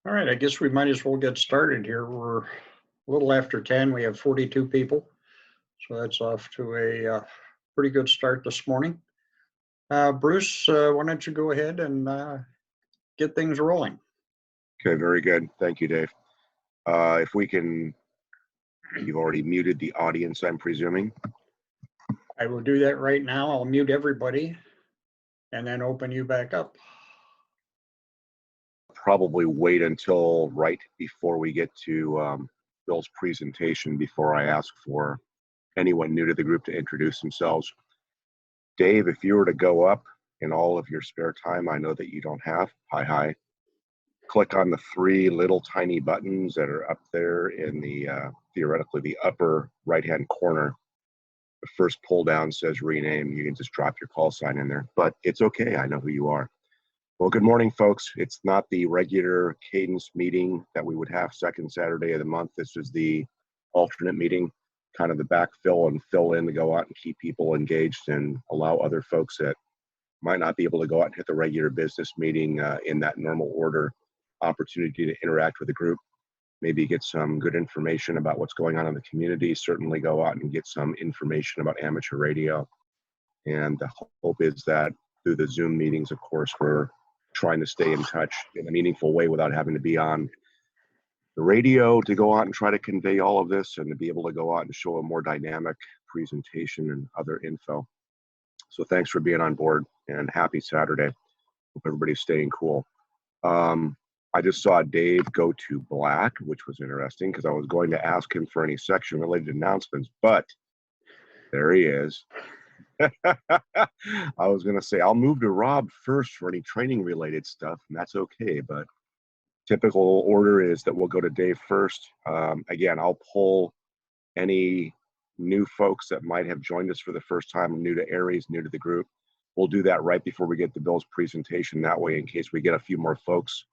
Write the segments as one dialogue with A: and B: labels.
A: All right, I guess we might as well get started here. We're a little after 10. We have 42 people. So that's off to a pretty good start this morning. Bruce, why don't you go ahead and get things rolling?
B: Okay, very good. Thank you, Dave. If we can, you've already muted the audience, I'm presuming.
A: I will do that right now. I'll mute everybody and then open you back up.
B: Probably wait until right before we get to Bill's presentation before I ask for anyone new to the group to introduce themselves. Dave, if you were to go up in all of your spare time, I know that you don't have, hi, click on the three little tiny buttons that are up there in the, theoretically, the upper right-hand corner. The first pull down says rename. You can just drop your call sign in there, but it's okay. I know who you are. Well, good morning, folks. It's not the regular cadence meeting that we would have second Saturday of the month. This is the alternate meeting, kind of the backfill and fill in to go out and keep people engaged and allow other folks that might not be able to go out and hit the regular business meeting in that normal order opportunity to interact with the group, maybe get some good information about what's going on in the community, certainly go out and get some information about amateur radio. And the hope is that through the Zoom meetings, of course, we're trying to stay in touch in a meaningful way without having to be on the radio to go out and try to convey all of this and to be able to go out and show a more dynamic presentation and other info. So thanks for being on board and happy Saturday. Hope everybody's staying cool. I just saw Dave go to black, which was interesting because I was going to ask him for any section related announcements, but there he is. I was going to say, I'll move to Rob first for any training related stuff, and that's okay. But typical order is that we'll go to Dave first. Again, I'll pull any new folks that might have joined us for the first time, new to ARES, new to the group. We'll do that right before we get to Bill's presentation. That way, in case we get a few more folks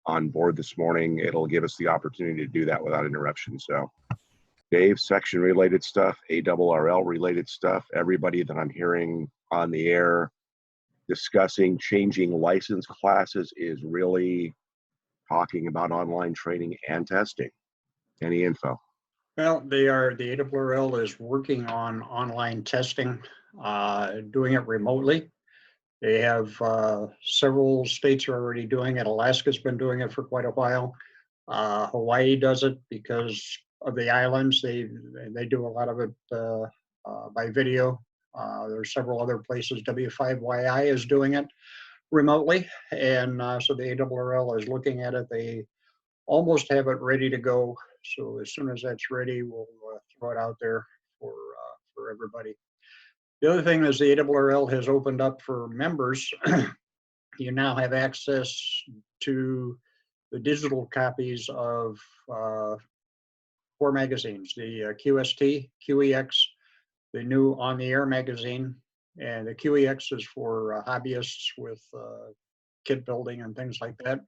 B: on board this morning, it'll give us the opportunity to do that without interruption. So Dave, section related stuff, ARRL related stuff, everybody that I'm hearing on the air discussing changing license classes is really talking about online training and testing. Any info?
A: Well, the ARRL is working on online testing, doing it remotely. They have several states are already doing it. Alaska's been doing it for quite a while. Hawaii does it because of the islands. They do a lot of it by video. There's several other places. W5YI is doing it remotely, and so the ARRL is looking at it. They almost have it ready to go. So as soon as that's ready, we'll throw it out there for everybody. The other thing is the ARRL has opened up for members. You now have access to the digital copies of 4 magazines, the QST, QEX, the new On the Air magazine, and the QEX is for hobbyists with kit building and things like that,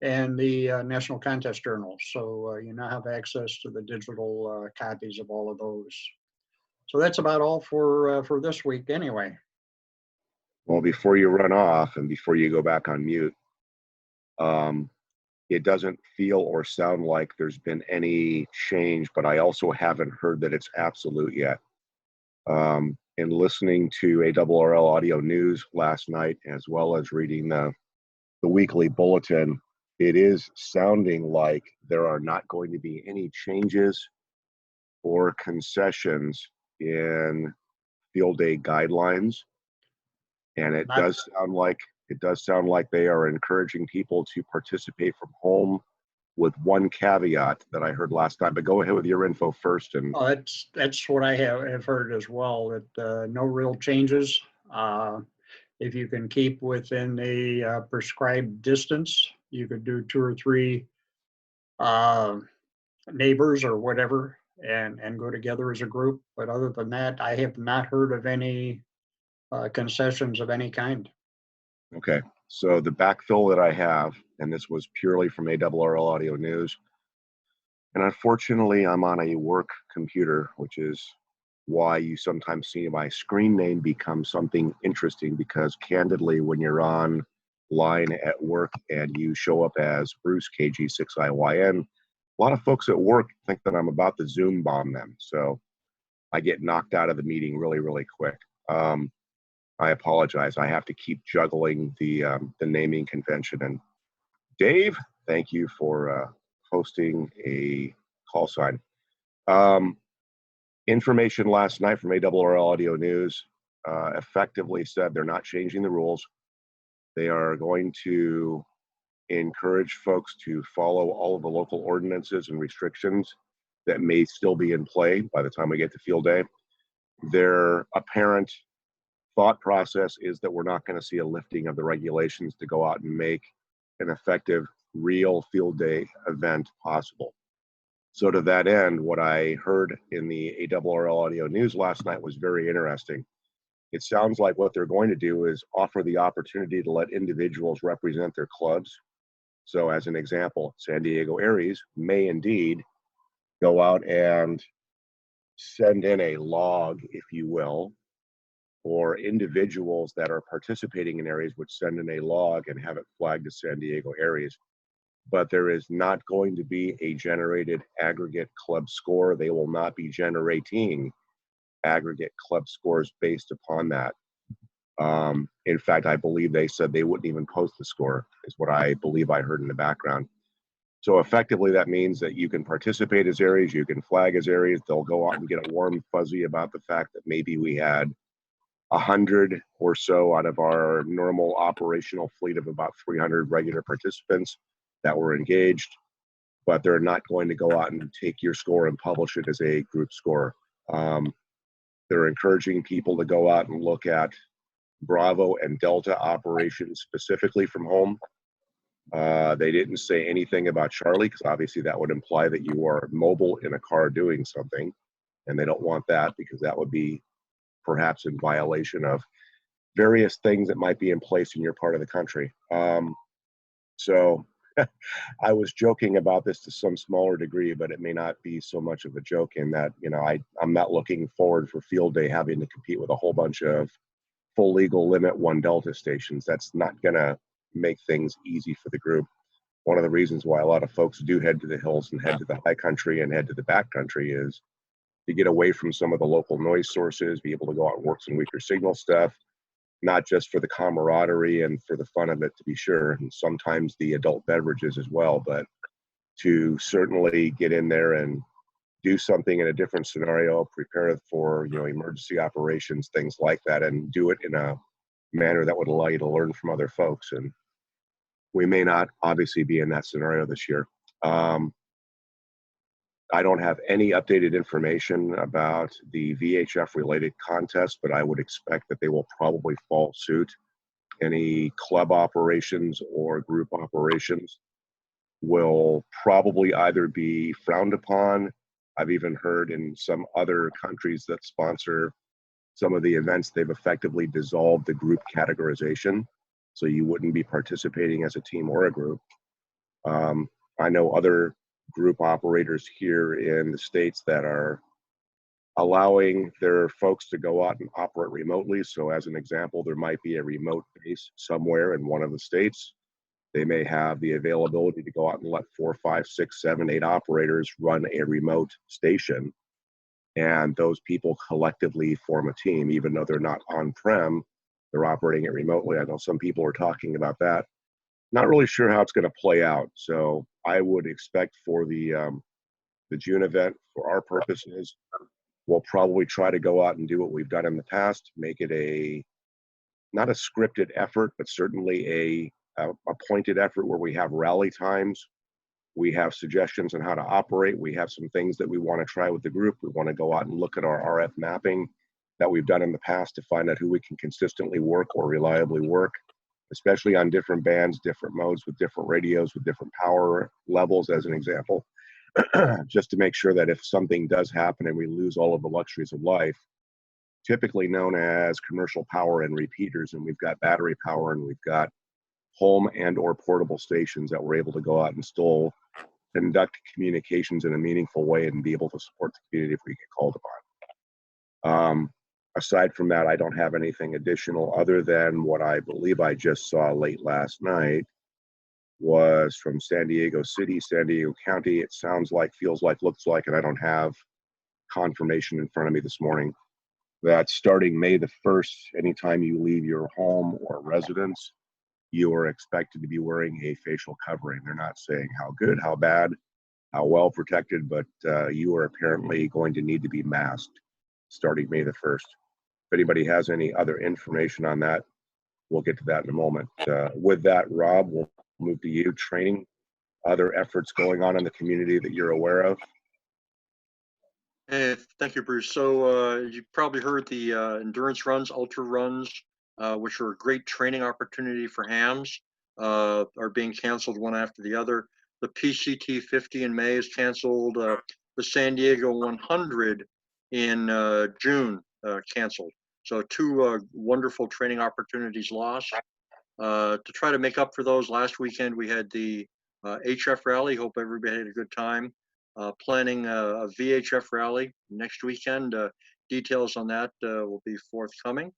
A: and the National Contest Journal. So you now have access to the digital copies of all of those. So that's about all for this week anyway.
B: Well, before you run off and before you go back on mute, it doesn't feel or sound like there's been any change, but I also haven't heard that it's absolute yet. In listening to ARRL Audio News last night, as well as reading the weekly bulletin, it is sounding like there are not going to be any changes or concessions in field day guidelines, and it does sound like they are encouraging people to participate from home, with one caveat that I heard last time. But go ahead with your info first. And
A: that's what I have heard as well. That no real changes. If you can keep within the prescribed distance, you could do 2 or 3 neighbors or whatever, and go together as a group. But other than that, I have not heard of any concessions of any kind.
B: Okay, so the backfill that I have, and this was purely from ARRL Audio News, and unfortunately I'm on a work computer, which is why you sometimes see my screen name become something interesting, because candidly, when you're on line at work and you show up as Bruce KG6IYN, a lot of folks at work think that I'm about to Zoom bomb them. So I get knocked out of the meeting really, really quick. I apologize. I have to keep juggling the naming convention. And Dave, thank you for posting a call sign. Information last night from ARRL Audio News effectively said they're not changing the rules. They are going to encourage folks to follow all of the local ordinances and restrictions that may still be in play by the time we get to field day. Their apparent thought process is that we're not going to see a lifting of the regulations to go out and make an effective, real field day event possible. So to that end, what I heard in the ARRL Audio News last night was very interesting. It sounds like what they're going to do is offer the opportunity to let individuals represent their clubs. So as an example, San Diego ARES may indeed go out and send in a log, if you will, or individuals that are participating in ARES would send in a log and have it flagged to San Diego ARES. But there is not going to be a generated aggregate club score. They will not be generating aggregate club scores based upon that. In fact, I believe they said they wouldn't even post the score, is what I believe I heard in the background. So effectively, that means that you can participate as ARES, you can flag as ARES. They'll go out and get a warm fuzzy about the fact that maybe we had 100 or so out of our normal operational fleet of about 300 regular participants that were engaged, but they're not going to go out and take your score and publish it as a group score. They're encouraging people to go out and look at Bravo and Delta operations specifically from home. They didn't say anything about Charlie, because obviously that would imply that you are mobile in a car doing something, and they don't want that because that would be perhaps in violation of various things that might be in place in your part of the country. So I was joking about this to some smaller degree, but it may not be so much of a joke in that, you know, I'm not looking forward for field day having to compete with a whole bunch of full legal limit 1 Delta stations. That's not going to make things easy for the group. One of the reasons why a lot of folks do head to the hills and head to the high country and head to the back country is to get away from some of the local noise sources, be able to go out and work some weaker signal stuff, not just for the camaraderie and for the fun of it, to be sure, and sometimes the adult beverages as well, but to certainly get in there and do something in a different scenario, prepare for, you know, emergency operations, things like that, and do it in a manner that would allow you to learn from other folks. And we may not obviously be in that scenario this year. I don't have any updated information about the VHF related contest, but I would expect that they will probably follow suit. Any club operations or group operations will probably either be frowned upon. I've even heard in some other countries that sponsor some of the events, they've effectively dissolved the group categorization. So you wouldn't be participating as a team or a group. I know other group operators here in the States that are allowing their folks to go out and operate remotely. So as an example, there might be a remote base somewhere in one of the states. They may have the availability to go out and let 4, 5, 6, 7, 8 operators run a remote station. And those people collectively form a team, even though they're not on-prem, they're operating it remotely. I know some people are talking about that. Not really sure how it's going to play out. So I would expect for the June event, for our purposes, we'll probably try to go out and do what we've done in the past, make it not a scripted effort, but certainly a pointed effort where we have rally times. We have suggestions on how to operate. We have some things that we want to try with the group. We want to go out and look at our RF mapping that we've done in the past to find out who we can consistently work or reliably work, especially on different bands, different modes, with different radios, with different power levels, as an example, just to make sure that if something does happen and we lose all of the luxuries of life, typically known as commercial power and repeaters, and we've got battery power and we've got home and or portable stations that we're able to go out and still conduct communications in a meaningful way and be able to support the community if we get called upon. Aside from that, I don't have anything additional other than what I believe I just saw late last night was from San Diego City, San Diego County. It sounds like, feels like, looks like, and I don't have confirmation in front of me this morning, that starting May the 1st, anytime you leave your home or residence, you are expected to be wearing a facial covering. They're not saying how good, how bad, how well protected, but you are apparently going to need to be masked starting May the 1st. If anybody has any other information on that, we'll get to that in a moment. With that, Rob, we'll move to you. Training, other efforts going on in the community that you're aware of?
C: Hey, thank you, Bruce. So you probably heard the endurance runs, ultra runs, which are a great training opportunity for hams, are being canceled one after the other. The PCT 50 in May is canceled. The San Diego 100 in June canceled. So two wonderful training opportunities lost. To try to make up for those, last weekend we had the HF rally. Hope everybody had a good time. Planning a VHF rally next weekend. Details on that will be forthcoming.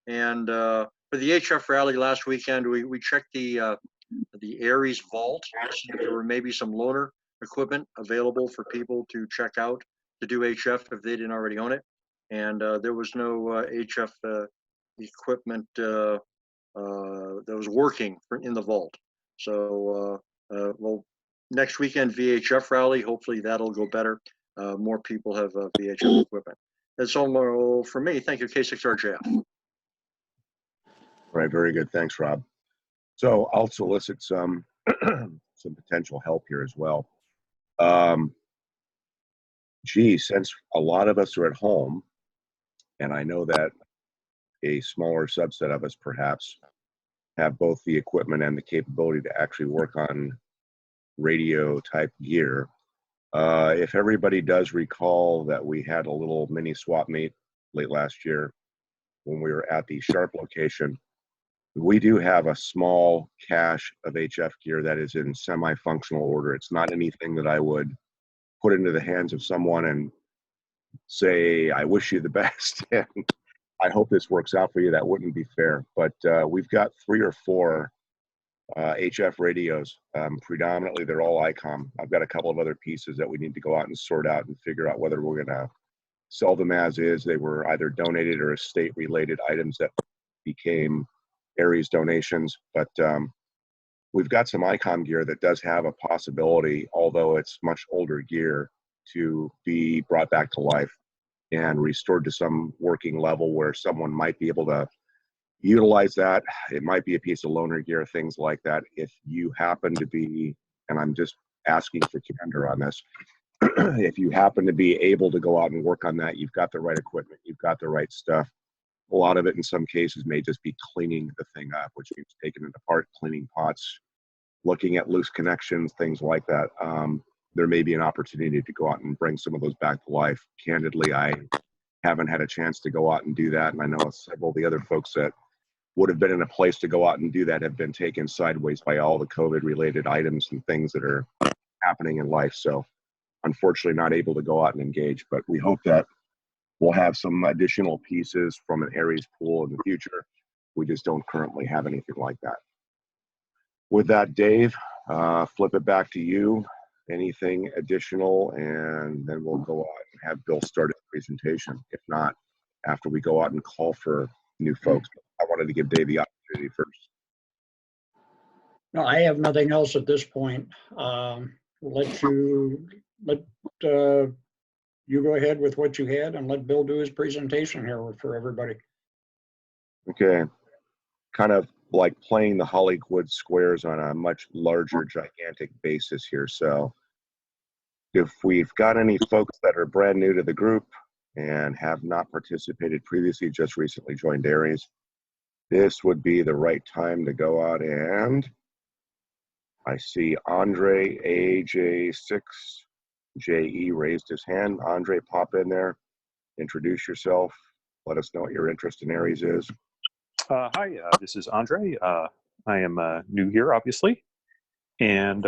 C: And for the HF rally last weekend, we checked the ARES vault to see if there were maybe some loaner equipment available for people to check out to do HF if they didn't already own it. And there was no HF equipment that was working in the vault. So, well, next weekend VHF rally, hopefully that'll go better. More people have VHF equipment. That's all for me. Thank you, K6RJF.
B: All right, very good. Thanks, Rob. So I'll solicit some some potential help here as well. Since a lot of us are at home, and I know that a smaller subset of us perhaps have both the equipment and the capability to actually work on radio type gear. If everybody does recall that we had a little mini swap meet late last year when we were at the Sharp location, we do have a small cache of HF gear that is in semi-functional order. It's not anything that I would put into the hands of someone and say, I wish you the best and I hope this works out for you. That wouldn't be fair. But we've got 3 or 4 HF radios. Predominantly, they're all ICOM. I've got a couple of other pieces that we need to go out and sort out and figure out whether we're going to sell them as is. They were either donated or estate-related items that became ARES donations. But we've got some ICOM gear that does have a possibility, although it's much older gear, to be brought back to life and restored to some working level where someone might be able to utilize that. It might be a piece of loaner gear, things like that. If you happen to be, and I'm just asking for candor on this, if you happen to be able to go out and work on that, you've got the right equipment, you've got the right stuff. A lot of it in some cases may just be cleaning the thing up, which means taking it apart, cleaning pots, looking at loose connections, things like that. There may be an opportunity to go out and bring some of those back to life. Candidly, I haven't had a chance to go out and do that, and I know several of the other folks that would have been in a place to go out and do that have been taken sideways by all the COVID-related items and things that are happening in life. So unfortunately not able to go out and engage, but we hope that we'll have some additional pieces from an ARES pool in the future. We just don't currently have anything like that. With that, Dave, flip it back to you. Anything additional, and then we'll go out and have Bill start his presentation. If not, after we go out and call for new folks. I wanted to give Dave the opportunity first.
A: No, I have nothing else at this point. Let you go ahead with what you had and let Bill do his presentation here for everybody.
B: Okay, kind of like playing the Hollywood squares on a much larger, gigantic basis here. So if we've got any folks that are brand new to the group and have not participated previously, just recently joined ARES, this would be the right time to go out and I see Andre AJ6JE raised his hand. Andre, pop in there, introduce yourself, let us know what your interest in ARES is.
D: Hi, this is Andre. I am new here, obviously, and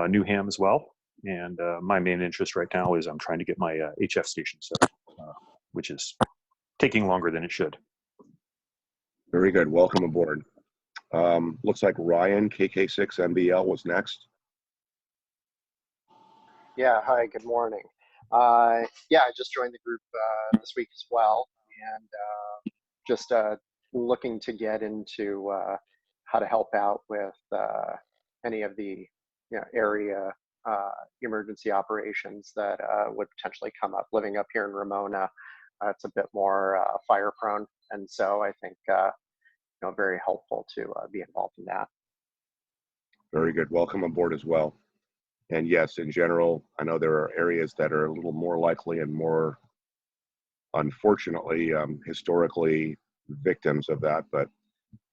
D: new ham as well. And my main interest right now is I'm trying to get my HF station set up, which is taking longer than it should.
B: Very good. Welcome aboard. Looks like Ryan, KK6MBL, was next.
E: Yeah, hi, good morning. Yeah, I just joined the group this week as well, and just looking to get into how to help out with any of the area emergency operations that would potentially come up. Living up here in Ramona, it's a bit more fire prone, and so I think very helpful to be involved in that.
B: Very good. Welcome aboard as well. And yes, in general, I know there are areas that are a little more likely and more, unfortunately, historically victims of that. But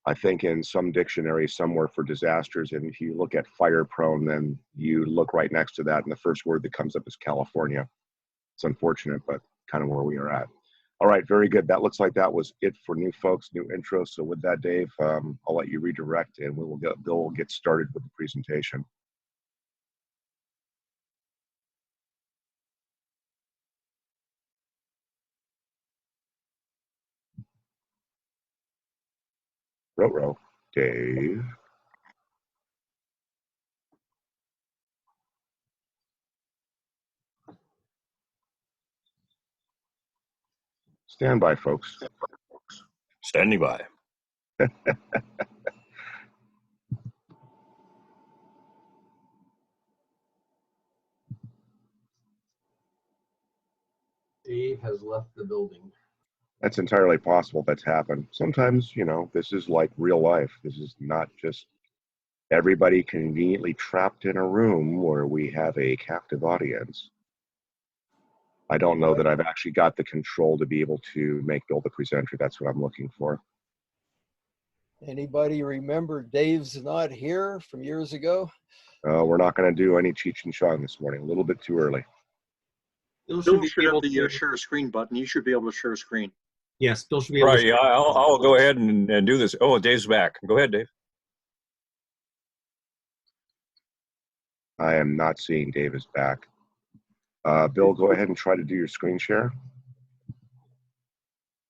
B: I think in some dictionary somewhere for disasters, and if you look at fire prone, then you look right next to that, and the first word that comes up is California. It's unfortunate, but kind of where we are at. All right, very good. That looks like that was it for new folks, new intros. So with that, Dave, I'll let you redirect, and Bill will get started with the presentation. Row, Dave. Stand by, folks.
F: Standing by.
G: Dave has left the building.
B: That's entirely possible. That's happened. Sometimes, this is like real life. This is not just everybody conveniently trapped in a room where we have a captive audience. I don't know that I've actually got the control to be able to make Bill the presenter. That's what I'm looking for.
G: Anybody remember Dave's not here from years ago?
B: We're not going to do any Cheech and Chong this morning. A little bit too early.
C: Bill should have the share screen button. You should be able to share screen.
H: Yes, Bill should be able to.
F: Right, yeah, I'll go ahead and do this. Oh, Dave's back. Go ahead, Dave.
B: I am not seeing Dave is back. Bill, go ahead and try to do your screen share.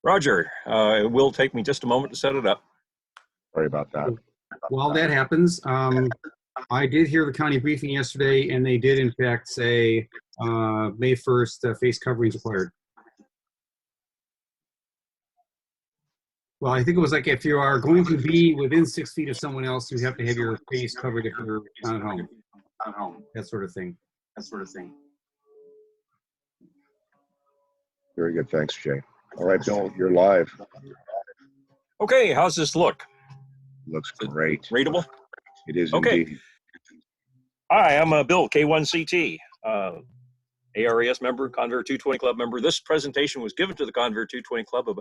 F: Roger, it will take me just a moment to set it up.
B: Sorry about that.
H: While that happens, I did hear the county briefing yesterday, and they did in fact say May 1st face covering is required. Well, I think it was like if you are going to be within 6 feet of someone else, you have to have your face covered if you're not at home. That sort of thing.
B: Very good. Thanks, Jay. All right, Bill, you're live.
F: Okay, how's this look?
B: Looks great.
F: Readable?
B: It is
F: okay.
B: Indeed.
F: Hi, I'm Bill K1CT, ARES member, Convert 220 Club member. This presentation was given to the Convert 220 Club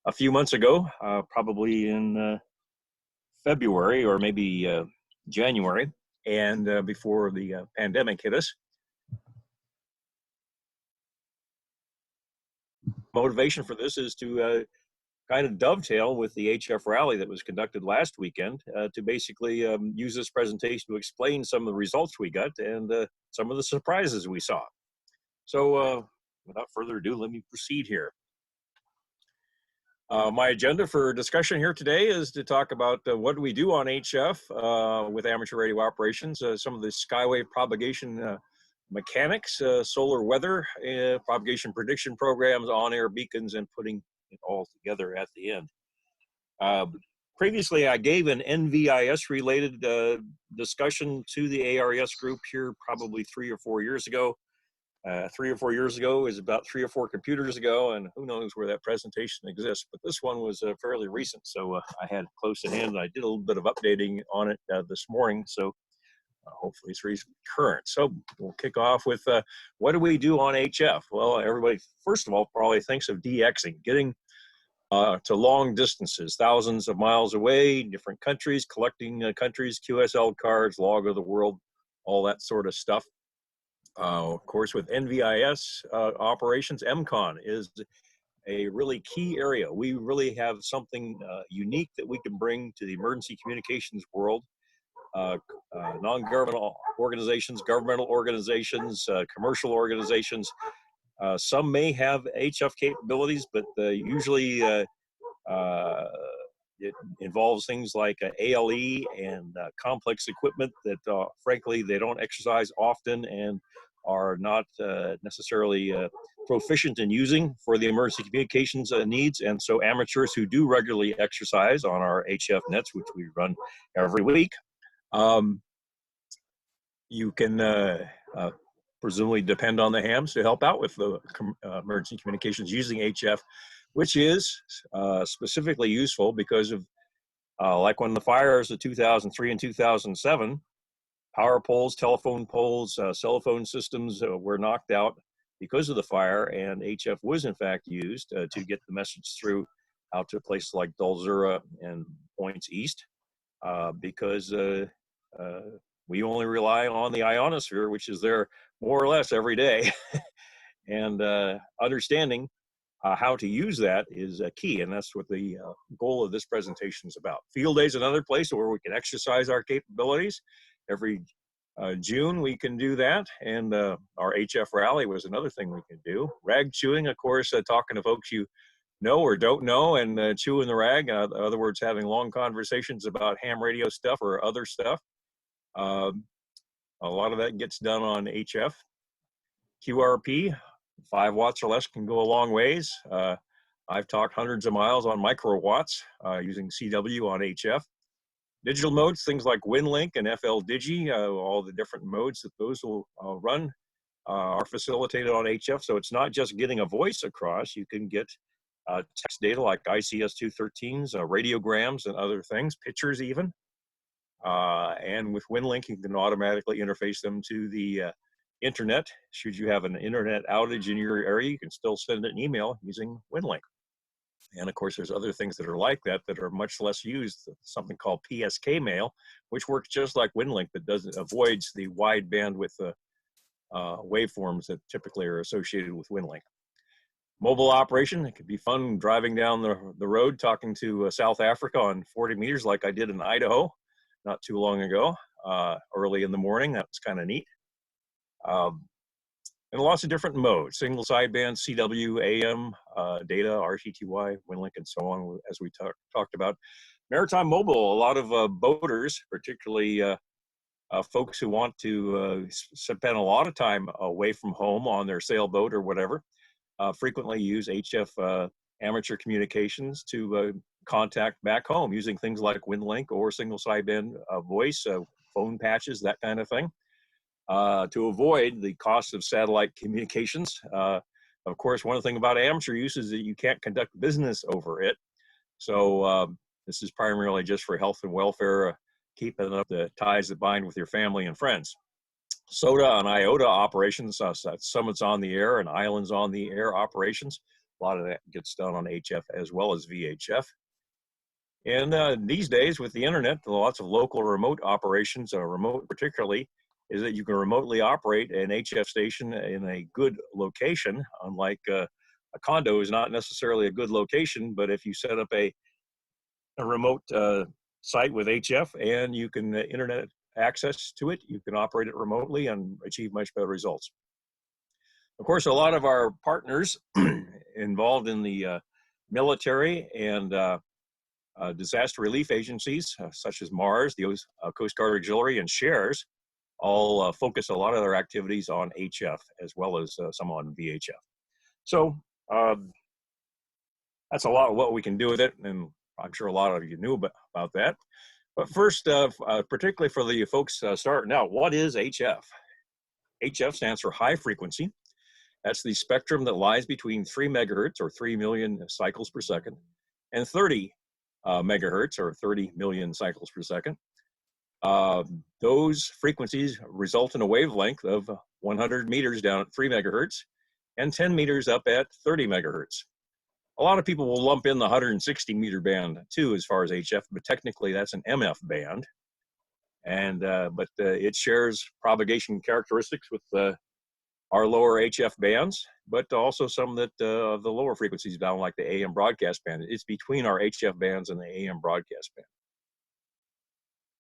F: a few months ago, probably in February or maybe January, and before the pandemic hit us. Motivation for this is to kind of dovetail with the HF rally that was conducted last weekend to basically use this presentation to explain some of the results we got and some of the surprises we saw. So without further ado, let me proceed here. My agenda for discussion here today is to talk about what do we do on HF with amateur radio operations, some of the skywave propagation mechanics, solar weather, propagation prediction programs, on-air beacons, and putting it all together at the end. Previously, I gave an NVIS-related discussion to the ARES group here probably 3 or 4 years ago. 3 or 4 years ago is about 3 or 4 computers ago, and who knows where that presentation exists. But this one was fairly recent, so I had it close at hand, and I did a little bit of updating on it this morning, so hopefully it's reasonably current. So we'll kick off with what do we do on HF? Well, everybody, first of all, probably thinks of DXing, getting to long distances, thousands of miles away, different countries, collecting countries, QSL cards, log of the world, all that sort of stuff. Of course, with NVIS operations, MCON is a really key area. We really have something unique that we can bring to the emergency communications world. Non-governmental organizations, governmental organizations, commercial organizations. Some may have HF capabilities, but usually it involves things like ALE and complex equipment that, frankly, they don't exercise often and are not necessarily proficient in using for the emergency communications needs. And so amateurs who do regularly exercise on our HF nets, which we run every week, you can presumably depend on the hams to help out with the emergency communications using HF, which is specifically useful because of, like when the fires of 2003 and 2007, power poles, telephone poles, cell phone systems were knocked out because of the fire, and HF was in fact used to get the message through out to places like Dulzura and points east, because we only rely on the ionosphere, which is there more or less every day. And understanding how to use that is key, and that's what the goal of this presentation is about. Field Day is another place where we can exercise our capabilities. Every June we can do that, and our HF rally was another thing we can do. Rag chewing, of course, talking to folks you know or don't know, and chewing the rag, in other words, having long conversations about ham radio stuff or other stuff. A lot of that gets done on HF. QRP, 5 watts or less can go a long ways. I've talked hundreds of miles on microwatts using CW on HF. Digital modes, things like WinLink and FL Digi, all the different modes that those will run are facilitated on HF. So it's not just getting a voice across, you can get text data like ICS-213s, radiograms and other things, pictures even. And with WinLink, you can automatically interface them to the internet. Should you have an internet outage in your area, you can still send an email using WinLink. And of course, there's other things that are like that that are much less used, something called PSK mail, which works just like WinLink, but avoids the wide bandwidth waveforms that typically are associated with WinLink. Mobile operation, it could be fun driving down the road talking to South Africa on 40 meters like I did in Idaho not too long ago, early in the morning. That was kind of neat. And lots of different modes, single sideband, CW, AM, data, RTTY, WinLink, and so on, as we talked about. Maritime mobile, a lot of boaters, particularly folks who want to spend a lot of time away from home on their sailboat or whatever, frequently use HF amateur communications to contact back home using things like WinLink or single sideband voice, phone patches, that kind of thing. To avoid the cost of satellite communications. Of course, one thing about amateur use is that you can't conduct business over it. So this is primarily just for health and welfare, keeping up the ties that bind with your family and friends. SOTA and IOTA operations, summits on the air and islands on the air operations. A lot of that gets done on HF as well as VHF. And these days with the internet, lots of local remote operations, remote particularly, is that you can remotely operate an HF station in a good location, unlike a condo is not necessarily a good location, but if you set up a remote site with HF and you can internet access to it, you can operate it remotely and achieve much better results. Of course, a lot of our partners involved in the military and disaster relief agencies, such as MARS, the Coast Guard Auxiliary, and SHARES, all focus a lot of their activities on HF as well as some on VHF. So that's a lot of what we can do with it, and I'm sure a lot of you knew about that. But first, particularly for the folks starting out, what is HF? HF stands for high frequency. That's the spectrum that lies between 3 megahertz or 3 million cycles per second and 30 megahertz or 30 million cycles per second. Those frequencies result in a wavelength of 100 meters down at 3 megahertz and 10 meters up at 30 megahertz. A lot of people will lump in the 160 meter band too as far as HF, but technically that's an MF band. And but it shares propagation characteristics with our lower HF bands, but also some that of the lower frequencies down like the AM broadcast band. It's between our HF bands and the AM broadcast band.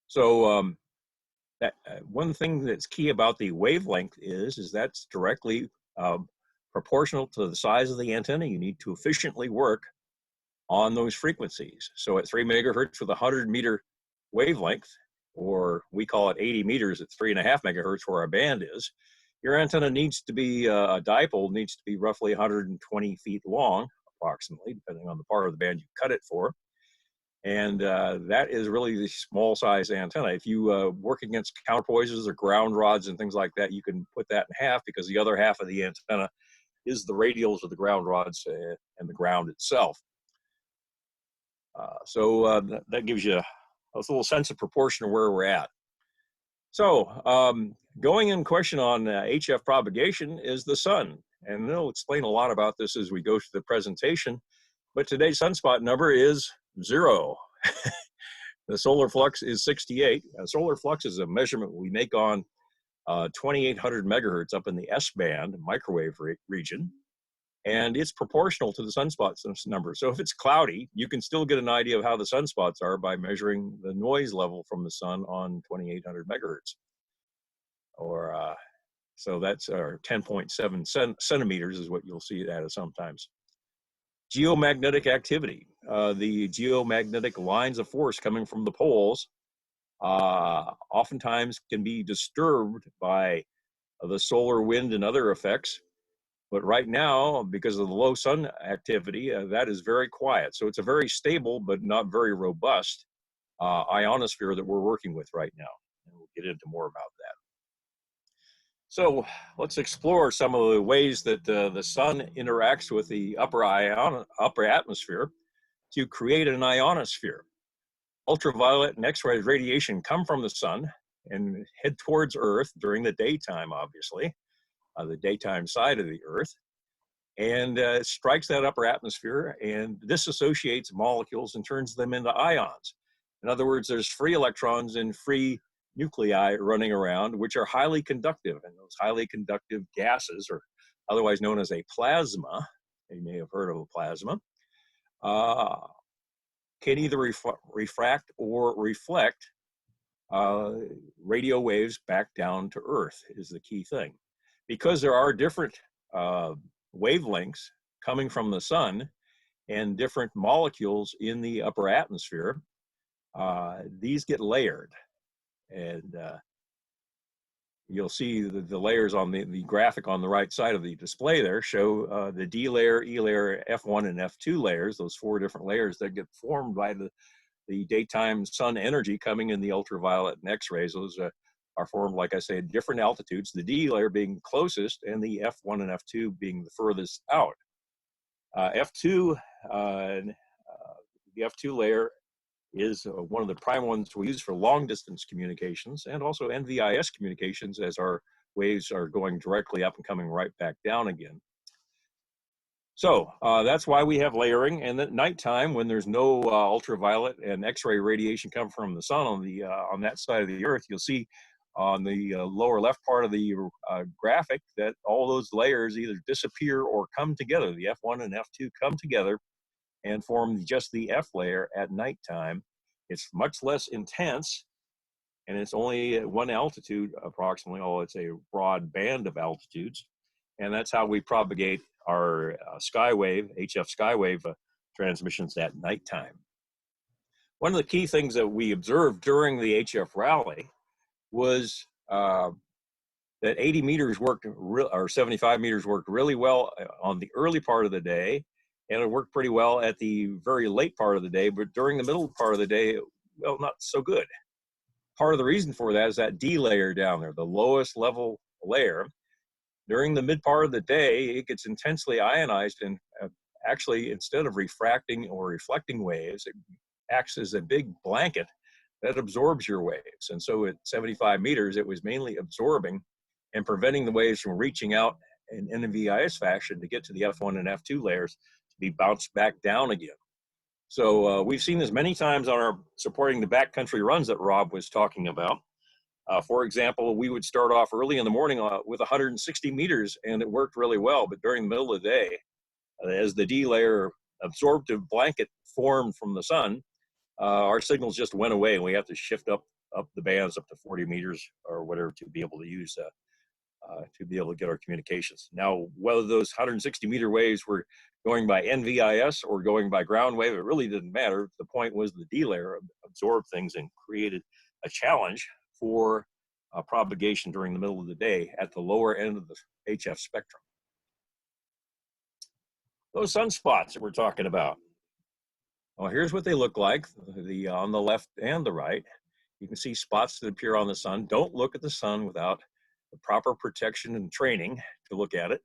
F: So one thing that's key about the wavelength is that's directly proportional to the size of the antenna, you need to efficiently work on those frequencies. So at 3 megahertz with a 100-meter wavelength, or we call it 80 meters at 3.5 megahertz where our band is, your antenna needs to be, a dipole needs to be roughly 120 feet long, approximately, depending on the part of the band you cut it for. And that is really the small size antenna. If you work against counterpoises or ground rods and things like that, you can put that in half, because the other half of the antenna is the radials of the ground rods and the ground itself. So that gives you a little sense of proportion of where we're at. So going in question on HF propagation is the sun. And they'll explain a lot about this as we go through the presentation. But today's sunspot number is 0. The solar flux is 68. Solar flux is a measurement we make on 2800 megahertz up in the S band microwave region. And it's proportional to the sunspot number. So if it's cloudy, you can still get an idea of how the sunspots are by measuring the noise level from the sun on 2800 megahertz. Or so that's 10.7 centimeters is what you'll see it at sometimes. Geomagnetic activity. The geomagnetic lines of force coming from the poles oftentimes can be disturbed by the solar wind and other effects. But right now, because of the low sun activity, that is very quiet. So it's a very stable but not very robust ionosphere that we're working with right now. And we'll get into more about that. So let's explore some of the ways that the sun interacts with the upper atmosphere to create an ionosphere. Ultraviolet and X-ray radiation come from the sun and head towards Earth during the daytime, obviously, the daytime side of the Earth, and strikes that upper atmosphere and disassociates molecules and turns them into ions. In other words, there's free electrons and free nuclei running around, which are highly conductive, and those highly conductive gases, or otherwise known as a plasma, you may have heard of a plasma, can either refract or reflect radio waves back down to Earth is the key thing. Because there are different wavelengths coming from the sun and different molecules in the upper atmosphere, these get layered. And you'll see the layers on the graphic on the right side of the display there show the D layer, E layer, F1 and F2 layers, those 4 different layers that get formed by the daytime sun energy coming in the ultraviolet and X-rays. Those are formed, like I say, at different altitudes, the D layer being closest and the F1 and F2 being the furthest out. The F2 layer is one of the prime ones we use for long distance communications and also NVIS communications, as our waves are going directly up and coming right back down again. So that's why we have layering. And at nighttime, when there's no ultraviolet and X-ray radiation coming from the sun on that side of the Earth, you'll see on the lower left part of the graphic that all those layers either disappear or come together. The F1 and F2 come together and form just the F layer at nighttime. It's much less intense, and it's only at one altitude approximately, although it's a broad band of altitudes. And that's how we propagate our SKYWAVE, HF SKYWAVE transmissions at nighttime. One of the key things that we observed during the HF rally was that 80 meters worked, or 75 meters worked really well on the early part of the day, and it worked pretty well at the very late part of the day, but during the middle part of the day, well, not so good. Part of the reason for that is that D layer down there, the lowest level layer. During the mid part of the day, it gets intensely ionized, and actually, instead of refracting or reflecting waves, it acts as a big blanket that absorbs your waves. And so at 75 meters, it was mainly absorbing and preventing the waves from reaching out in NVIS fashion to get to the F1 and F2 layers to be bounced back down again. So we've seen this many times on our supporting the backcountry runs that Rob was talking about. For example, we would start off early in the morning with 160 meters, and it worked really well. But during the middle of the day, as the D layer absorptive blanket formed from the sun, our signals just went away, and we have to shift up the bands up to 40 meters or whatever to be able to use to be able to get our communications. Now, whether those 160-meter waves were going by NVIS or going by ground wave, it really didn't matter. The point was the D layer absorbed things and created a challenge for propagation during the middle of the day at the lower end of the HF spectrum. Those sunspots that we're talking about. Well, here's what they look like, on the left and the right. You can see spots that appear on the sun. Don't look at the sun without the proper protection and training to look at it.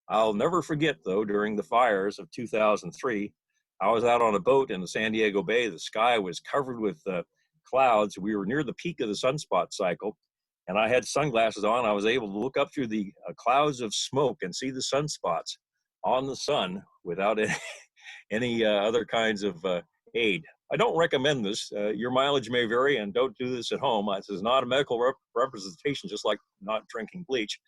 F: I'll never forget, though, during the fires of 2003, I was out on a boat in the San Diego Bay. The sky was covered with clouds. We were near the peak of the sunspot cycle, and I had sunglasses on. I was able to look up through the clouds of smoke and see the sunspots on the sun without any other kinds of aid. I don't recommend this. Your mileage may vary, and don't do this at home. This is not a medical representation, just like not drinking bleach.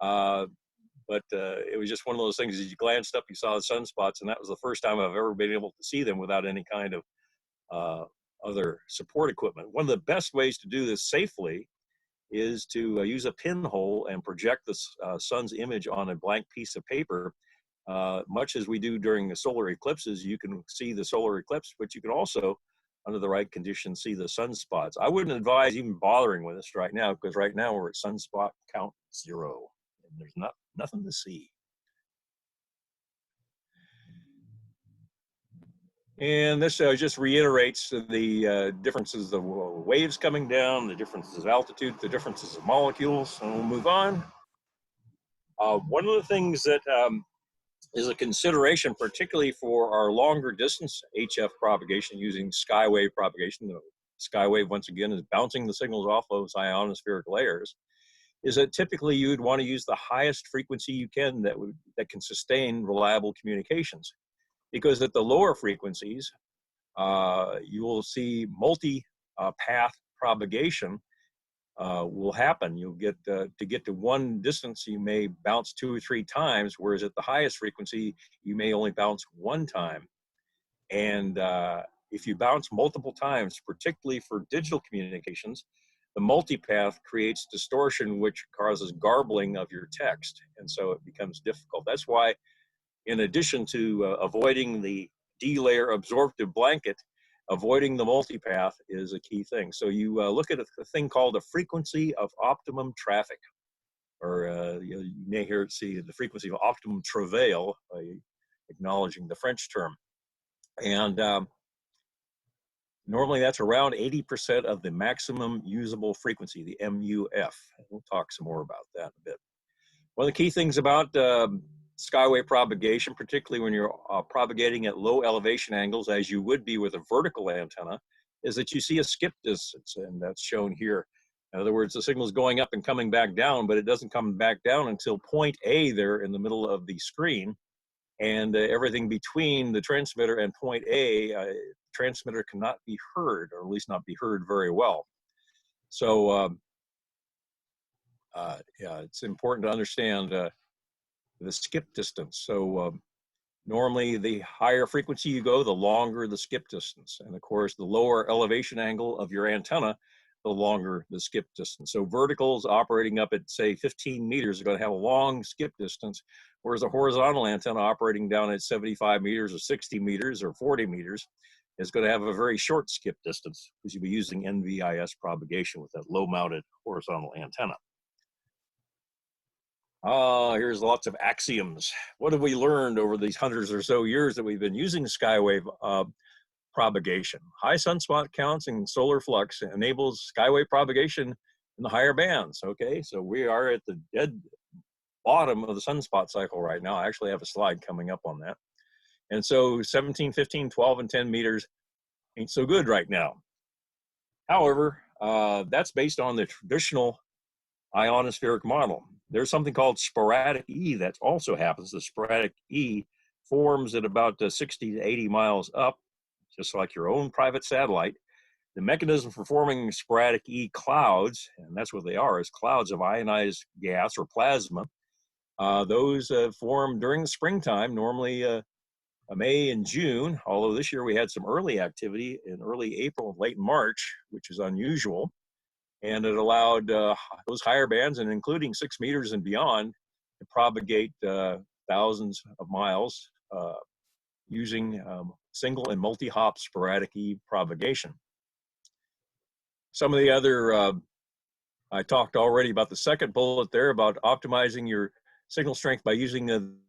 F: But it was just one of those things. As you glanced up, you saw the sunspots, and that was the first time I've ever been able to see them without any kind of other support equipment. One of the best ways to do this safely is to use a pinhole and project the sun's image on a blank piece of paper. Much as we do during the solar eclipses, you can see the solar eclipse, but you can also, under the right conditions, see the sunspots. I wouldn't advise even bothering with this right now, because right now we're at sunspot count 0, and there's nothing to see. And this just reiterates the differences of waves coming down, the differences of altitude, the differences of molecules. And we'll move on. One of the things that is a consideration, particularly for our longer distance HF propagation using skywave propagation. The skywave, once again, is bouncing the signals off those ionospheric layers, is that typically you'd want to use the highest frequency you can that can sustain reliable communications. Because at the lower frequencies, you will see multi-path propagation will happen. You'll get to get to one distance, you may bounce 2 or 3 times, whereas at the highest frequency, you may only bounce 1 time. And if you bounce multiple times, particularly for digital communications, the multipath creates distortion, which causes garbling of your text. And so it becomes difficult. That's why, in addition to avoiding the D-layer absorptive blanket, avoiding the multipath is a key thing. So you look at a thing called a frequency of optimum traffic, or you may hear it see the frequency of optimum travail, acknowledging the French term. And normally that's around 80% of the maximum usable frequency, the MUF. We'll talk some more about that in a bit. One of the key things about skywave propagation, particularly when you're propagating at low elevation angles, as you would be with a vertical antenna, is that you see a skip distance, and that's shown here. In other words, the signal is going up and coming back down, but it doesn't come back down until point A there in the middle of the screen, and everything between the transmitter and point A, transmitter cannot be heard, or at least not be heard very well. So yeah, it's important to understand the skip distance. So normally the higher frequency you go, the longer the skip distance. And of course, the lower elevation angle of your antenna, the longer the skip distance. So verticals operating up at, say, 15 meters are going to have a long skip distance, whereas a horizontal antenna operating down at 75 meters or 60 meters or 40 meters is going to have a very short skip distance, because you'll be using NVIS propagation with that low-mounted horizontal antenna. Here's lots of axioms. What have we learned over these hundreds or so years that we've been using skywave propagation? High sunspot counts and solar flux enables skywave propagation in the higher bands. Okay, so we are at the dead bottom of the sunspot cycle right now. I actually have a slide coming up on that. And so 17, 15, 12, and 10 meters ain't so good right now. However, that's based on the traditional ionospheric model. There's something called sporadic E that also happens. The sporadic E forms at about 60 to 80 miles up, just like your own private satellite. The mechanism for forming sporadic E clouds, and that's what they are, is clouds of ionized gas or plasma. Those form during the springtime, normally May and June, although this year we had some early activity in early April and late March, which is unusual. and it allowed those higher bands, and including 6 meters and beyond, to propagate thousands of miles using single and multi-hop sporadic propagation. Some of the other, I talked already about the second bullet there about optimizing your signal strength by using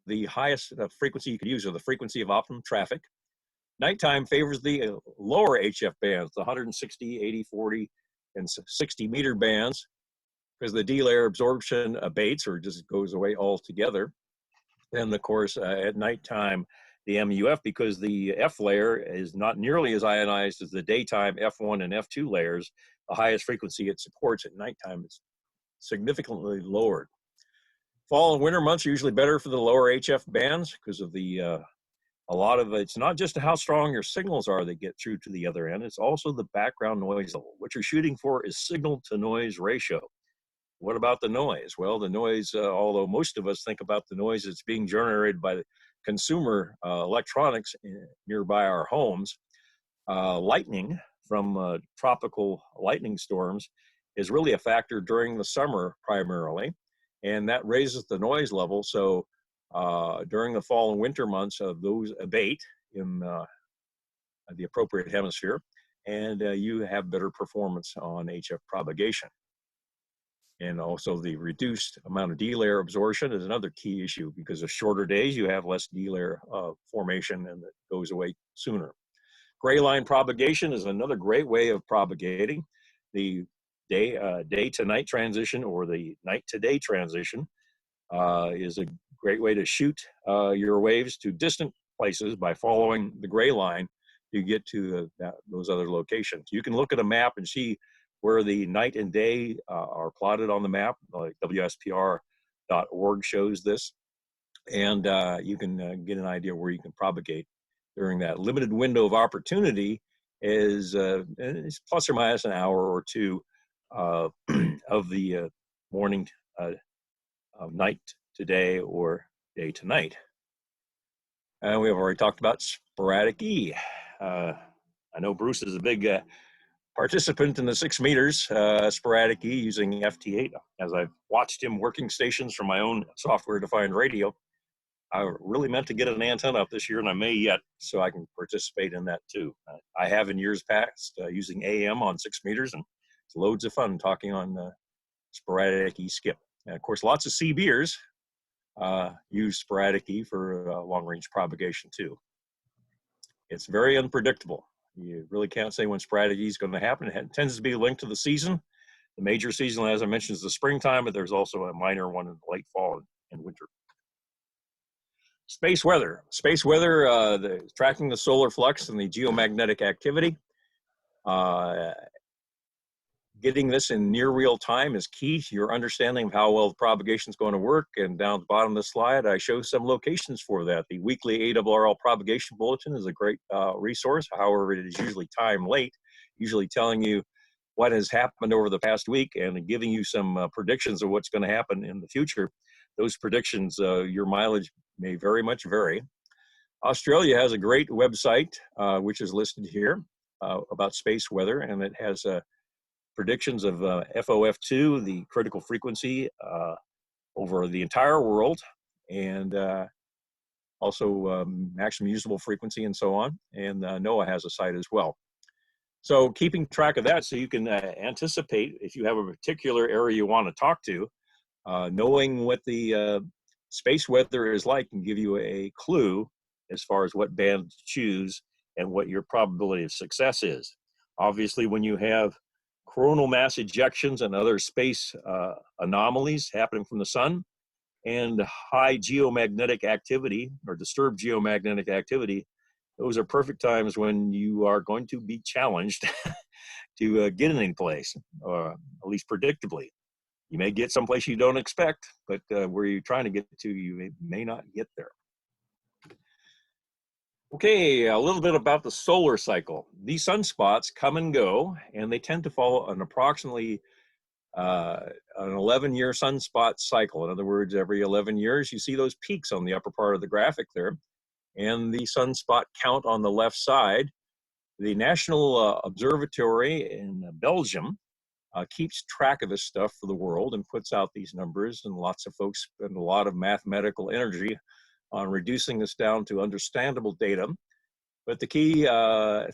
F: the highest frequency you could use, or the frequency of optimum traffic. Nighttime favors the lower HF bands, the 160, 80, 40, and 60 meter bands, because the D layer absorption abates or just goes away altogether. Then, of course, at nighttime, the MUF, because the F layer is not nearly as ionized as the daytime F1 and F2 layers, the highest frequency it supports at nighttime is significantly lowered. Fall and winter months are usually better for the lower HF bands because of the a lot of it's not just how strong your signals are that get through to the other end, it's also the background noise level. What you're shooting for is signal to noise ratio. What about the noise? Well, the noise, although most of us think about the noise that's being generated by consumer electronics nearby our homes, lightning from tropical lightning storms is really a factor during the summer primarily, and that raises the noise level. So during the fall and winter months, those abate in the appropriate hemisphere, and you have better performance on HF propagation. And also the reduced amount of D-layer absorption is another key issue, because of shorter days, you have less D-layer formation, and it goes away sooner. Gray line propagation is another great way of propagating. The day to night transition, or the night to day transition, is a great way to shoot your waves to distant places by following the gray line to get to those other locations. You can look at a map and see where the night and day are plotted on the map. Like WSPR.org shows this, and you can get an idea where you can propagate during that limited window of opportunity. Is plus or minus an hour or two of the morning of night to day or day to night. And we have already talked about sporadic E. I know Bruce is a big participant in the 6 meters sporadic E using FT8. As I've watched him working stations from my own software-defined radio, I really meant to get an antenna up this year, and I may yet, so I can participate in that too. I have in years past using AM on 6 meters, and it's loads of fun talking on sporadic E skip. And of course, lots of CBers use sporadic E for long-range propagation too. It's very unpredictable. You really can't say when sporadic E is going to happen. It tends to be linked to the season. The major season, as I mentioned, is the springtime, but there's also a minor one in the late fall and winter. Space weather. Space weather, tracking the solar flux and the geomagnetic activity. Getting this in near real time is key to your understanding of how well the propagation is going to work. And down at the bottom of the slide, I show some locations for that. The weekly ARRL propagation bulletin is a great resource. However, it is usually time late, usually telling you what has happened over the past week and giving you some predictions of what's going to happen in the future. Those predictions, your mileage may very much vary. Australia has a great website, which is listed here, about space weather, and it has predictions of FOF2, the critical frequency over the entire world, and also maximum usable frequency and so on. And NOAA has a site as well. So keeping track of that so you can anticipate if you have a particular area you want to talk to, knowing what the space weather is like can give you a clue as far as what band to choose and what your probability of success is. Obviously, when you have coronal mass ejections and other space anomalies happening from the sun, and high geomagnetic activity or disturbed geomagnetic activity, those are perfect times when you are going to be challenged to get in any place, or at least predictably. You may get someplace you don't expect, but where you're trying to get to, you may not get there. Okay, a little bit about the solar cycle. These sunspots come and go, and they tend to follow an approximately an 11-year sunspot cycle. In other words, every 11 years, you see those peaks on the upper part of the graphic there, and the sunspot count on the left side. The National Observatory in Belgium keeps track of this stuff for the world and puts out these numbers, and lots of folks spend a lot of mathematical energy on reducing this down to understandable data. But the key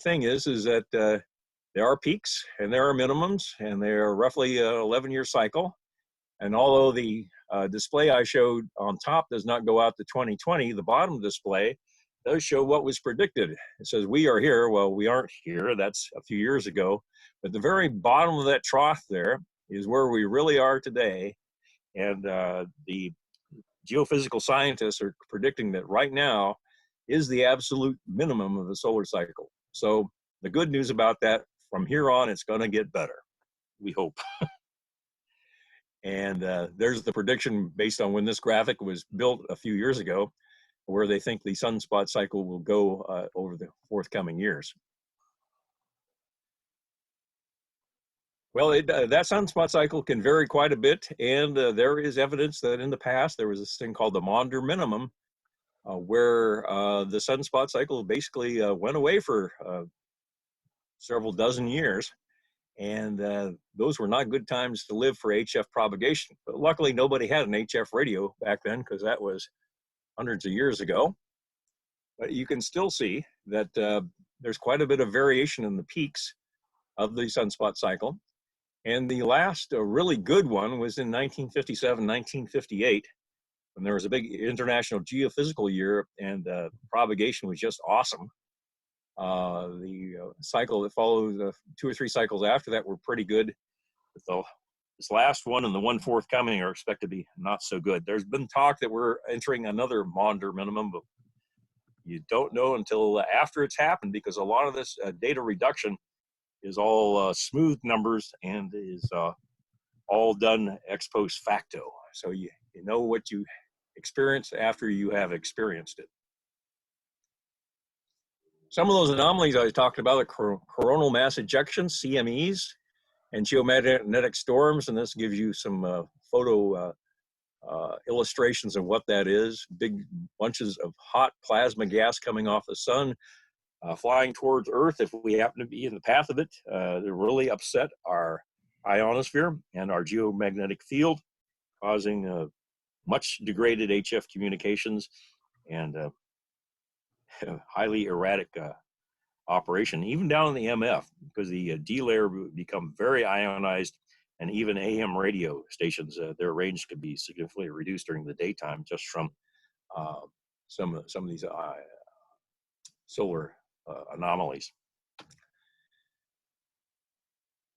F: thing is that there are peaks and there are minimums, and they're roughly an 11-year cycle. And although the display I showed on top does not go out to 2020, the bottom display does show what was predicted. It says we are here. Well, we aren't here. That's a few years ago. But the very bottom of that trough there is where we really are today. And the geophysical scientists are predicting that right now is the absolute minimum of the solar cycle. So the good news about that, from here on, it's going to get better, we hope. And there's the prediction based on when this graphic was built a few years ago, where they think the sunspot cycle will go over the forthcoming years. Well, that sunspot cycle can vary quite a bit, and there is evidence that in the past there was this thing called the MAUNDER minimum, where the sunspot cycle basically went away for several dozen years, and those were not good times to live for HF propagation. But luckily, nobody had an HF radio back then, because that was hundreds of years ago. But you can still see that there's quite a bit of variation in the peaks of the sunspot cycle. And the last really good one was in 1957, 1958, when there was a big international geophysical year, and propagation was just awesome. The cycle that followed, 2 or 3 cycles after that, were pretty good. But this last one and the one forthcoming are expected to be not so good. There's been talk that we're entering another MAUNDER minimum, but you don't know until after it's happened, because a lot of this data reduction is all smooth numbers and is all done ex post facto. So you know what you experience after you have experienced it. Some of those anomalies I talked about are coronal mass ejections, CMEs, and geomagnetic storms, and this gives you some photo illustrations of what that is. Big bunches of hot plasma gas coming off the sun, flying towards Earth. If we happen to be in the path of it, they really upset our ionosphere and our geomagnetic field, causing much degraded HF communications and highly erratic operation, even down in the MF, because the D layer would become very ionized, and even AM radio stations, their range could be significantly reduced during the daytime just from some of these solar anomalies.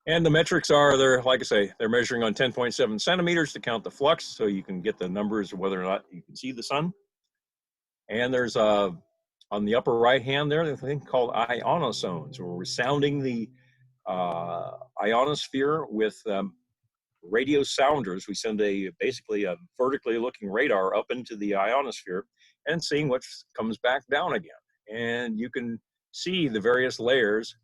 F: And the metrics are, they're, like I say, they're measuring on 10.7 centimeters to count the flux, so you can get the numbers of whether or not you can see the sun. And there's on the upper right hand there, there's a thing called ionozones, where we're sounding the ionosphere with radio sounders. We send basically a vertically looking radar up into the ionosphere and seeing what comes back down again. And you can see the various layers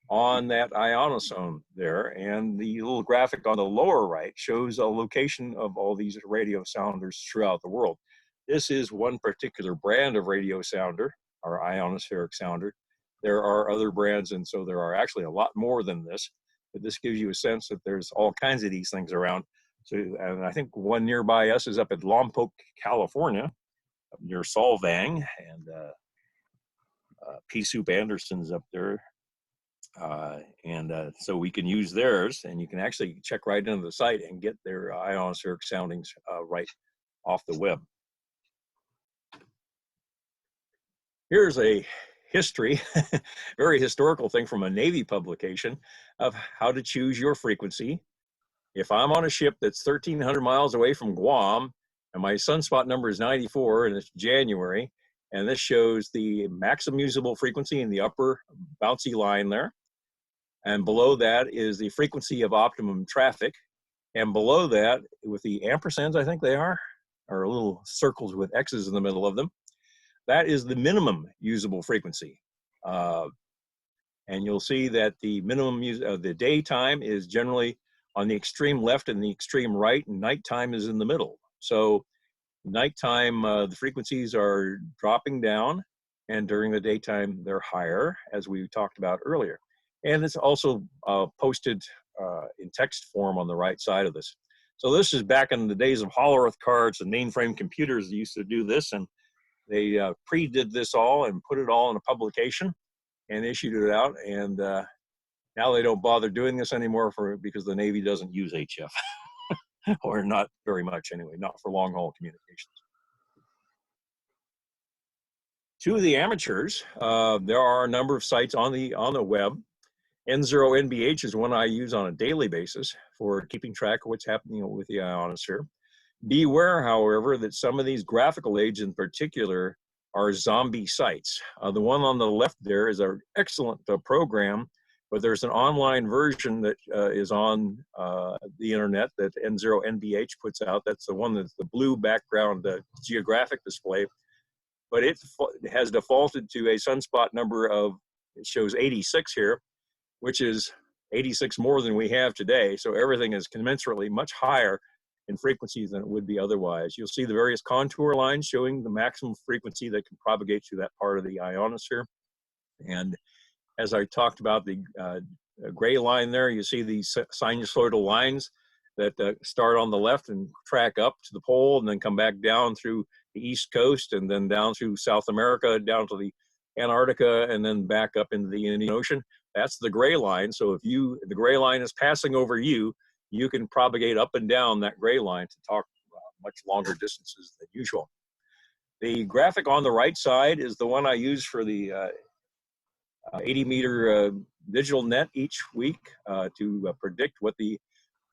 F: on that ionozone there, and the little graphic on the lower right shows a location of all these radio sounders throughout the world. This is one particular brand of radio sounder, our ionospheric sounder. There are other brands, and so there are actually a lot more than this, but this gives you a sense that there's all kinds of these things around. So, and I think one nearby us is up at Lompoc, California, up near Solvang, and P. Soup Anderson's up there. So we can use theirs, and you can actually check right into the site and get their ionospheric soundings right off the web. Here's a history, very historical thing from a Navy publication of how to choose your frequency. If I'm on a ship that's 1,300 miles away from Guam, and my sunspot number is 94, and it's January, and this shows the maximum usable frequency in the upper bouncy line there. And below that is the frequency of optimum traffic. And below that, with the ampersands, I think they are little circles with X's in the middle of them, that is the minimum usable frequency. And you'll see that the minimum the daytime is generally on the extreme left and the extreme right, and nighttime is in the middle. So nighttime, the frequencies are dropping down, and during the daytime, they're higher, as we talked about earlier. And it's also posted in in text form on the right side of this. So this is back in the days of Hollow Earth cards and mainframe computers that used to do this, and they pre-did this all and put it all in a publication and issued it out, and now they don't bother doing this anymore because the Navy doesn't use HF, or not very much anyway, not for long-haul communications. To the amateurs, there are a number of sites on the web. N0NBH is one I use on a daily basis for keeping track of what's happening with the ionosphere. Beware, however, that some of these graphical aids in particular are zombie sites. The one on the left there is an excellent program, but there's an online version that is on the internet that N0NBH puts out. That's the one that's the blue background geographic display. But it has defaulted to a sunspot number of, it shows 86 here, which is 86 more than we have today. So everything is commensurately much higher in frequency than it would be otherwise. You'll see the various contour lines showing the maximum frequency that can propagate through that part of the ionosphere. And as I talked about, the gray line there, you see these sinusoidal lines that start on the left and track up to the pole and then come back down through the East Coast and then down through South America, down to the Antarctica, and then back up into the Indian Ocean. That's the gray line. So if the gray line is passing over you, you can propagate up and down that gray line to talk much longer distances than usual. The graphic on the right side is the one I use for the 80-meter digital net each week to predict what the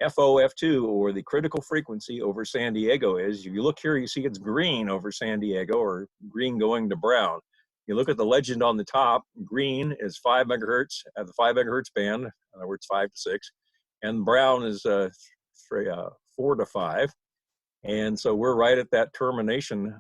F: FOF2, or the critical frequency over San Diego is. If you look here, you see it's green over San Diego, or green going to brown. You look at the legend on the top, green is 5 megahertz at the 5 megahertz band, in other words, 5 to 6, and brown is 4 to 5. And so we're right at that termination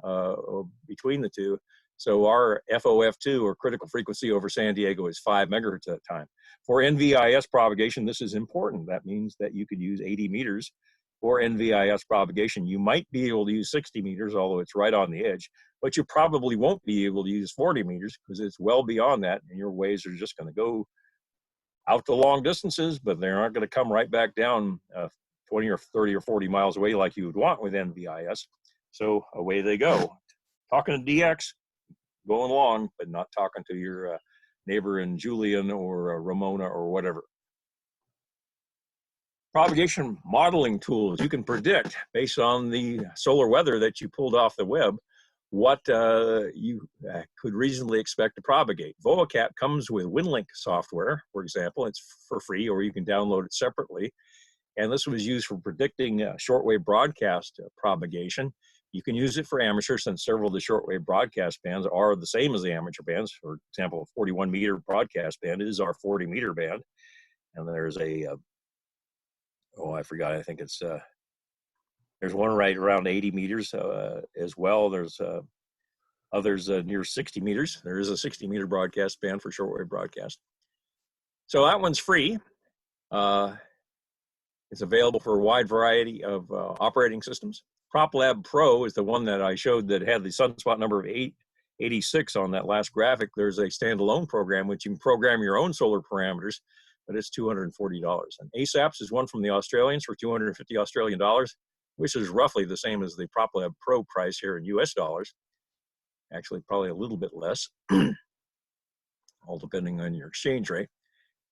F: between the two. So our FOF2, or critical frequency over San Diego, is 5 megahertz at that time. For NVIS propagation, this is important. That means that you could use 80 meters for NVIS propagation. You might be able to use 60 meters, although it's right on the edge, but you probably won't be able to use 40 meters because it's well beyond that, and your waves are just going to go out to long distances, but they aren't going to come right back down 20 or 30 or 40 miles away like you would want with NVIS. So away they go. Talking to DX, going along, but not talking to your neighbor in Julian or Ramona or whatever. Propagation modeling tools. You can predict, based on the solar weather that you pulled off the web, what you could reasonably expect to propagate. VOACAP comes with WinLink software, for example. It's for free, or you can download it separately. And this was used for predicting shortwave broadcast propagation. You can use it for amateur, since several of the shortwave broadcast bands are the same as the amateur bands. For example, a 41-meter broadcast band is our 40-meter band. And there's a, I forgot, I think it's, there's one right around 80 meters as well. There's others near 60 meters. There is a 60-meter broadcast band for shortwave broadcast. So that one's free. It's available for a wide variety of operating systems. PropLab Pro is the one that I showed that had the sunspot number of 86 on that last graphic. There's a standalone program which you can program your own solar parameters, but it's $240. And ASAPS is one from the Australians for 250 Australian dollars, which is roughly the same as the PropLab Pro price here in US dollars. Actually, probably a little bit less, all depending on your exchange rate.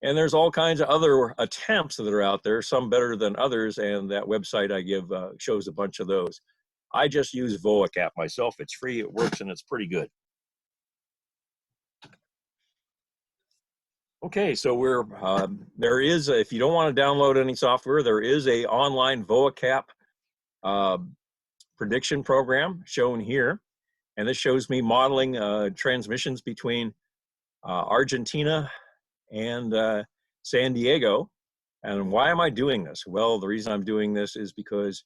F: And there's all kinds of other attempts that are out there, some better than others, and that website I give shows a bunch of those. I just use VOACAP myself. It's free, it works, and it's pretty good. Okay, so there is, if you don't want to download any software, there is a online VOACAP prediction program shown here. And this shows me modeling transmissions between Argentina and San Diego. And why am I doing this? Well, the reason I'm doing this is because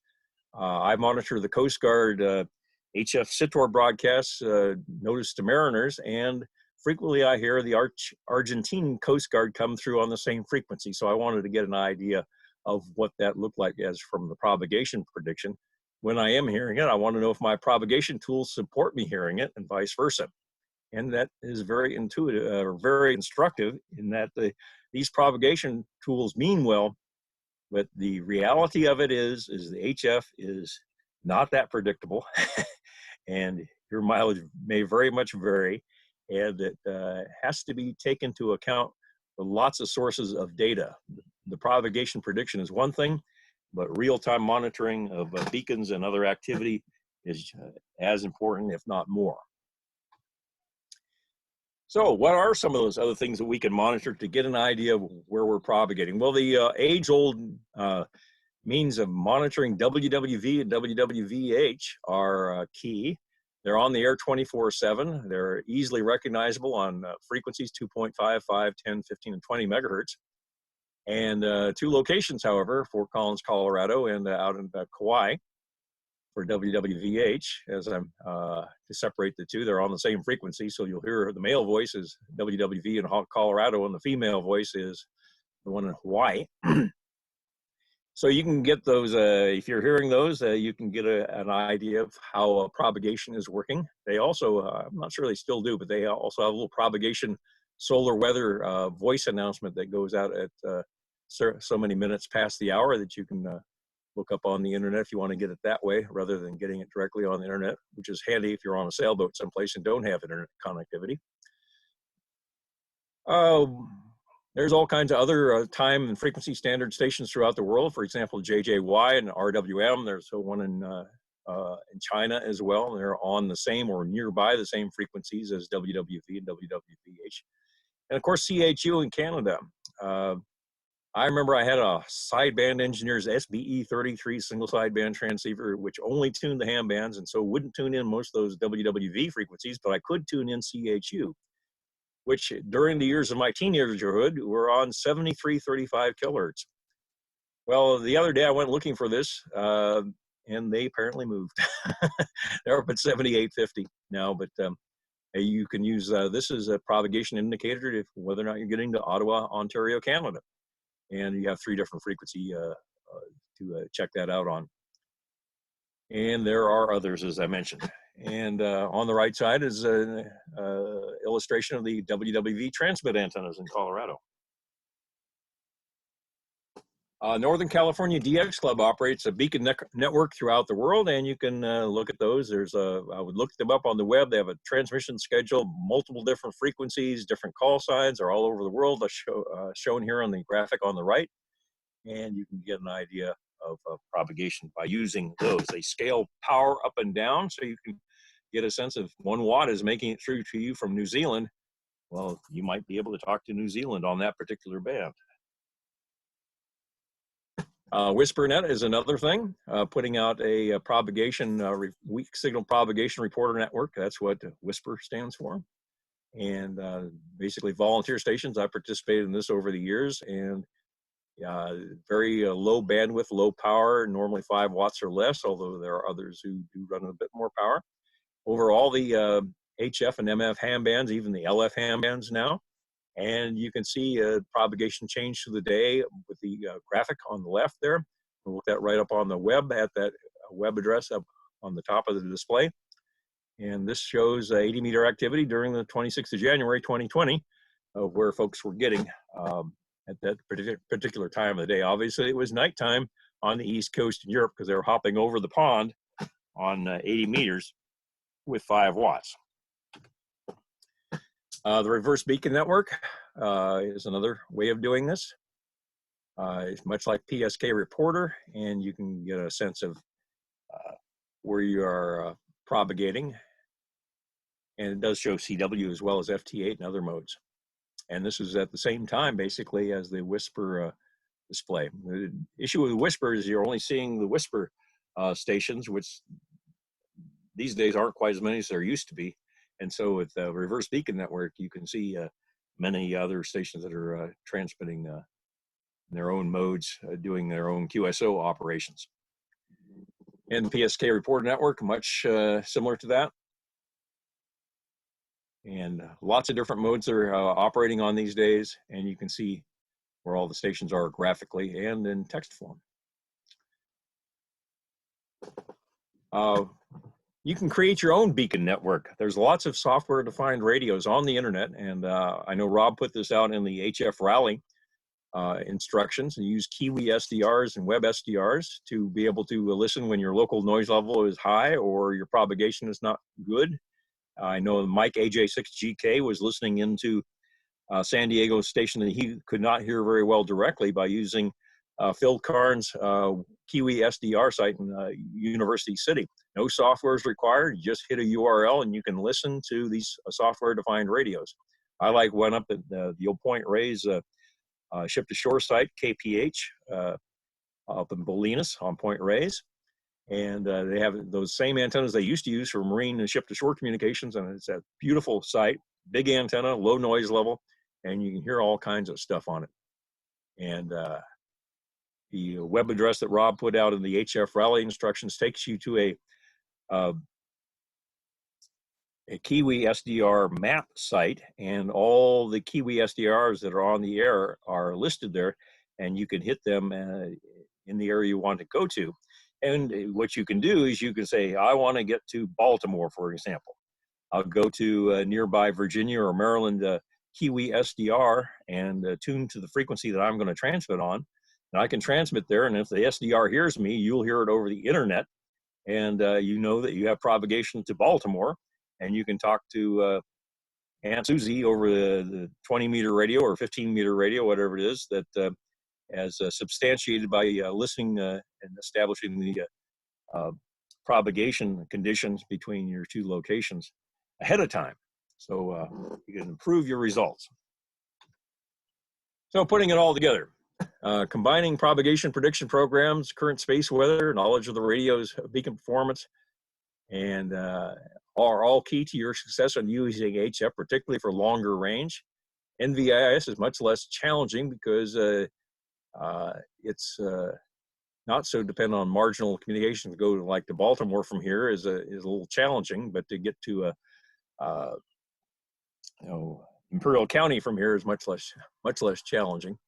F: I monitor the Coast Guard HF SITOR broadcasts, notice to mariners, and frequently I hear the Argentine Coast Guard come through on the same frequency. So I wanted to get an idea of what that looked like as from the propagation prediction. When I am hearing it, I want to know if my propagation tools support me hearing it, and vice versa. And that is very intuitive, very instructive, in that these propagation tools mean well, But the reality of it is the HF is not that predictable, and your mileage may very much vary, and it has to be taken into account with lots of sources of data. The propagation prediction is one thing, but real-time monitoring of beacons and other activity is as important, if not more. So what are some of those other things that we can monitor to get an idea of where we're propagating? Well, the age-old means of monitoring WWV and WWVH are key. They're on the air 24/7. They're easily recognizable on frequencies 2.55, 10, 15, and 20 megahertz. And two locations, however, Fort Collins, Colorado, and out in Kauai for WWVH. As I'm to separate the two, they're on the same frequency, so you'll hear the male voice is WWV in Colorado, and the female voice is the one in Hawaii. So you can get those, if you're hearing those, you can get an idea of how propagation is working. They also, I'm not sure they still do, but they also have a little propagation solar weather voice announcement that goes out at so many minutes past the hour that you can look up on the internet if you want to get it that way, rather than getting it directly on the internet, which is handy if you're on a sailboat someplace and don't have internet connectivity. There's all kinds of other time and frequency standard stations throughout the world. For example, JJY and RWM. There's one in China as well. They're on the same or nearby the same frequencies as WWV and WWVH. And of course, CHU in Canada. I remember I had a sideband engineer's SBE33 single sideband transceiver, which only tuned the ham bands, and so wouldn't tune in most of those WWV frequencies, but I could tune in CHU, which during the years of my teenagerhood were on 7335 kilohertz. Well, the other day I went looking for this, and they apparently moved. They're up at 7850 now, but you can use this as a propagation indicator if whether or not you're getting to Ottawa, Ontario, Canada. And you have 3 different frequency to check that out on. And there are others, as I mentioned. And on the right side is an illustration of the WWV transmit antennas in Colorado. Northern California DX Club operates a beacon network throughout the world, and you can look at those. I would look them up on the web. They have a transmission schedule, multiple different frequencies, different call signs are all over the world, shown here on the graphic on the right. And you can get an idea of propagation by using those. They scale power up and down, so you can get a sense of 1 watt is making it through to you from New Zealand. Well, you might be able to talk to New Zealand on that particular band. WhisperNet is another thing, putting out a propagation, weak signal propagation reporter network. That's what WHISPER stands for. And basically volunteer stations. I participated in this over the years, and very low bandwidth, low power, normally 5 watts or less, although there are others who do run a bit more power. Over all the HF and MF ham bands, even the LF ham bands now. And you can see propagation change through the day with the graphic on the left there. We'll look that right up on the web at that web address up on the top of the display. And this shows 80 meter activity during the 26th of January, 2020, of where folks were getting at that particular time of the day. Obviously, it was nighttime on the East Coast in Europe because they were hopping over the pond on 80 meters with 5 watts. The reverse beacon network is another way of doing this. It's much like PSK reporter, and you can get a sense of where you are propagating. And it does show CW as well as FT8 and other modes. And this is at the same time, basically, as the WHISPER display. The issue with WHISPER is you're only seeing the WHISPER stations, which these days aren't quite as many as there used to be. And so with the reverse beacon network, you can see many other stations that are transmitting their own modes, doing their own QSO operations. And the PSK reporter network, much similar to that. And lots of different modes are operating on these days, and you can see where all the stations are graphically and in text form. You can create your own beacon network. There's lots of software-defined radios on the internet, and I know Rob put this out in the HF Rally. instructions and use Kiwi SDRs and Web SDRs to be able to listen when your local noise level is high or your propagation is not good. I know Mike AJ6GK was listening into San Diego station that he could not hear very well directly by using Phil Karn's Kiwi SDR site in University City. No software is required. You just hit a URL and you can listen to these software-defined radios. I like one up at the Old Point Rays ship-to-shore site, KPH, up in Bolinas on Point Rays. And they have those same antennas they used to use for marine and ship-to-shore communications, and it's a beautiful site, big antenna, low noise level, and you can hear all kinds of stuff on it. And the web address that Rob put out in the HF rally instructions takes you to a Kiwi SDR map site, and all the Kiwi SDRs that are on the air are listed there, and you can hit them in the area you want to go to. And what you can do is you can say, I want to get to Baltimore, for example. I'll go to nearby Virginia or Maryland Kiwi SDR and tune to the frequency that I'm going to transmit on. And I can transmit there, and if the SDR hears me, you'll hear it over the internet, and you know that you have propagation to Baltimore, and you can talk to Aunt Susie over the 20-meter radio or 15-meter radio, whatever it is, that as substantiated by listening and establishing the propagation conditions between your two locations ahead of time. So you can improve your results. So putting it all together, combining propagation prediction programs, current space weather, knowledge of the radio's beacon performance, and are all key to your success on using HF, particularly for longer range. NVIS is much less challenging because it's not so dependent on marginal communication. To go like to Baltimore from here is a little challenging, but to get to Imperial County from here is much less challenging.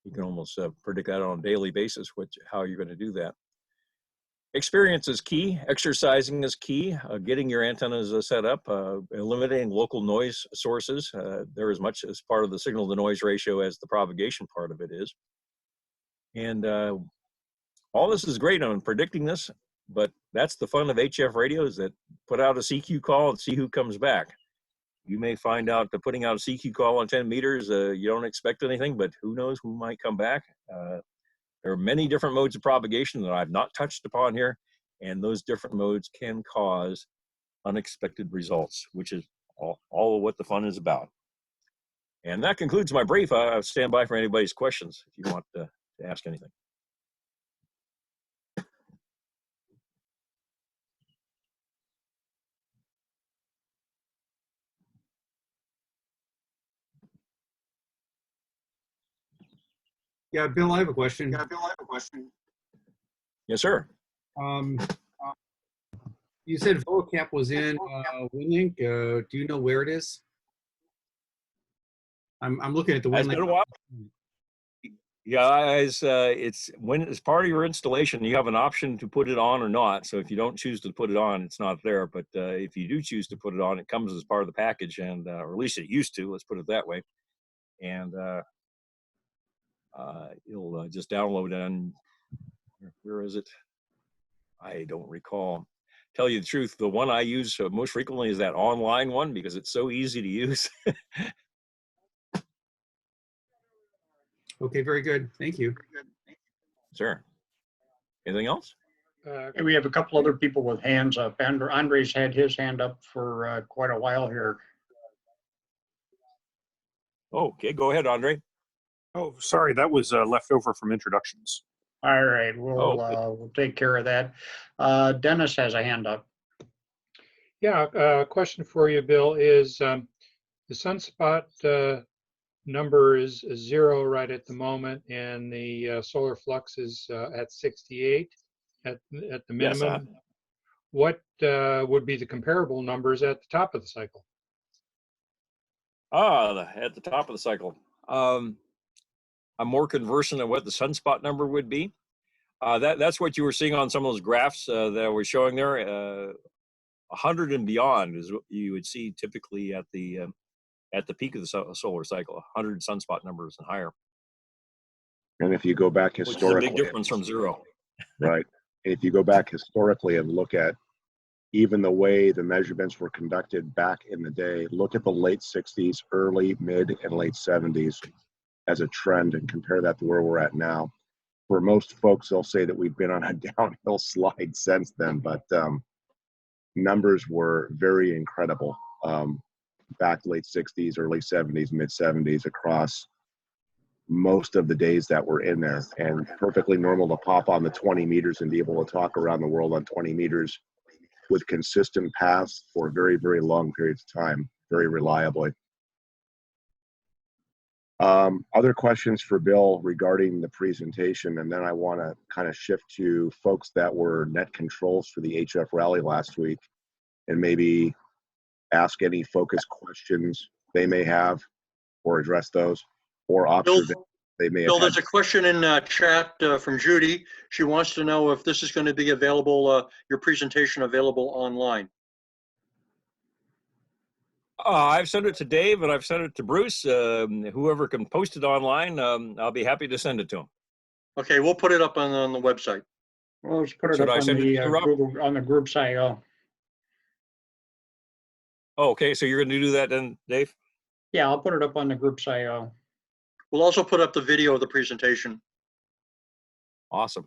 F: You can almost predict that on a daily basis how you're going to do that. Experience is key. Exercising is key. Getting your antennas set up, eliminating local noise sources. They're as much as part of the signal to noise ratio as the propagation part of it is. And all this is great on predicting this, but that's the fun of HF radios, that put out a CQ call and see who comes back. You may find out that putting out a CQ call on 10 meters, you don't expect anything, but who knows who might come back. There are many different modes of propagation that I've not touched upon here, and those different modes can cause unexpected results, which is all of what the fun is about. And that concludes my brief. I'll stand by for anybody's questions if you want to ask anything.
H: Yeah, Bill, I have a question.
F: Yes, sir.
H: You said VOACAP was in WinLink. Do you know where it is? I'm looking at the
F: Has been a
H: WinLink.
F: while. Yeah, it's when it's part of your installation, you have an option to put it on or not. So if you don't choose to put it on, it's not there. But if you do choose to put it on, it comes as part of the package, and or at least it used to. Let's put it that way. And you'll just download it. And where is it? I don't recall. Tell you the truth, the one I use most frequently is that online one because it's so easy to use.
H: Okay, very good. Thank you.
F: Sure. Anything else?
A: We have a couple other people with hands up. Andre's had his hand up for quite a while here.
F: Okay, go ahead, Andre.
D: Oh, sorry, that was left over from introductions.
A: All right, we'll take care of that. Dennis has a hand up.
I: Yeah, question for you, Bill, is the sunspot number is 0 right at the moment, and the solar flux is at 68 at the minimum. Yes, what would be the comparable numbers at the top of the cycle?
F: At the top of the cycle. I'm more conversant on what the sunspot number would be. That's what you were seeing on some of those graphs that I was showing there. 100 and beyond is what you would see typically at the peak of the solar cycle. 100 sunspot numbers and higher.
B: And if you go back
F: Which is a
B: historically,
F: big difference from zero.
B: right? If you go back historically and look at even the way the measurements were conducted back in the day, look at the late 60s, early, mid, and late 70s as a trend and compare that to where we're at now. For most folks, they'll say that we've been on a downhill slide since then, but numbers were very incredible back late 60s, early 70s, mid 70s across most of the days that were in there, and perfectly normal to pop on the 20 meters and be able to talk around the world on 20 meters with consistent paths for very, very long periods of time, very reliably. Other questions for Bill regarding the presentation, and then I want to kind of shift to folks that were net controls for the HF rally last week and maybe ask any focus questions they may have or address those, or observations they may have
C: Bill,
B: had.
C: there's a question in chat from Judy. She wants to know if this is going to be available, your presentation available online.
F: I've sent it to Dave and I've sent it to Bruce. Whoever can post it online, I'll be happy to send it to him.
C: Okay, we'll put it up on the website.
A: Well, let's put it
F: Should
A: up
F: I
A: on
F: send it
A: the
F: to you, Rob?
A: Google, on the group's IO.
F: Oh, okay, so you're going to do that then, Dave?
A: Yeah, I'll put it up on the group's IO.
C: We'll also put up the video of the presentation.
F: Awesome.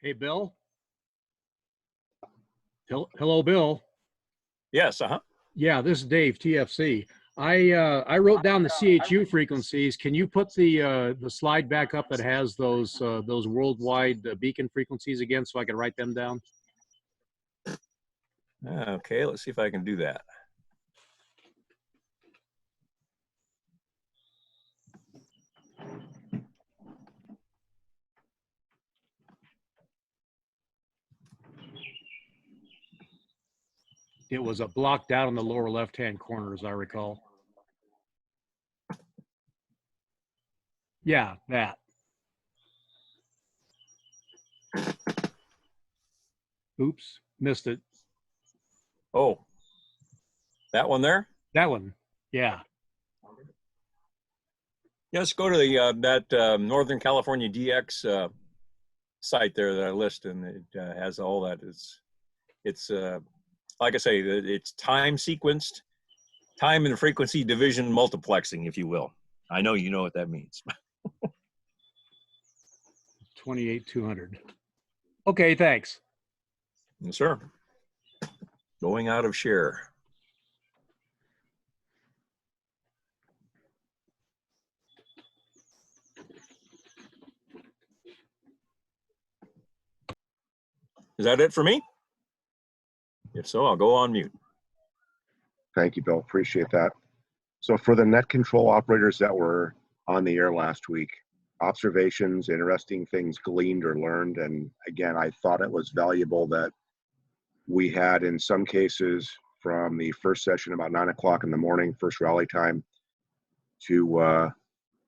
J: Hey, Bill. Hello, Bill.
F: Yes,
J: Yeah, this is Dave, TFC. I wrote down the CHU frequencies. Can you put the slide back up that has those worldwide beacon frequencies again, so I can write them down?
F: Okay, let's see if I can do that.
J: It was blocked out in the lower left-hand corner, as I recall. Yeah, that. Oops, missed it.
F: Oh, that one there?
J: That one, yeah.
F: Yes, go to the that Northern California DX site there that I list, and it has all that. It's like I say, it's time sequenced, time and frequency division multiplexing, if you will. I know you know what that means.
J: 28,200. Okay, thanks.
F: Yes, sir. Going out of share. Is that it for me? If so, I'll go on mute.
B: Thank you, Bill. Appreciate that. So for the net control operators that were on the air last week, observations, interesting things gleaned or learned. And again, I thought it was valuable that we had, in some cases, from the first session about 9 o'clock in the morning, first rally time, to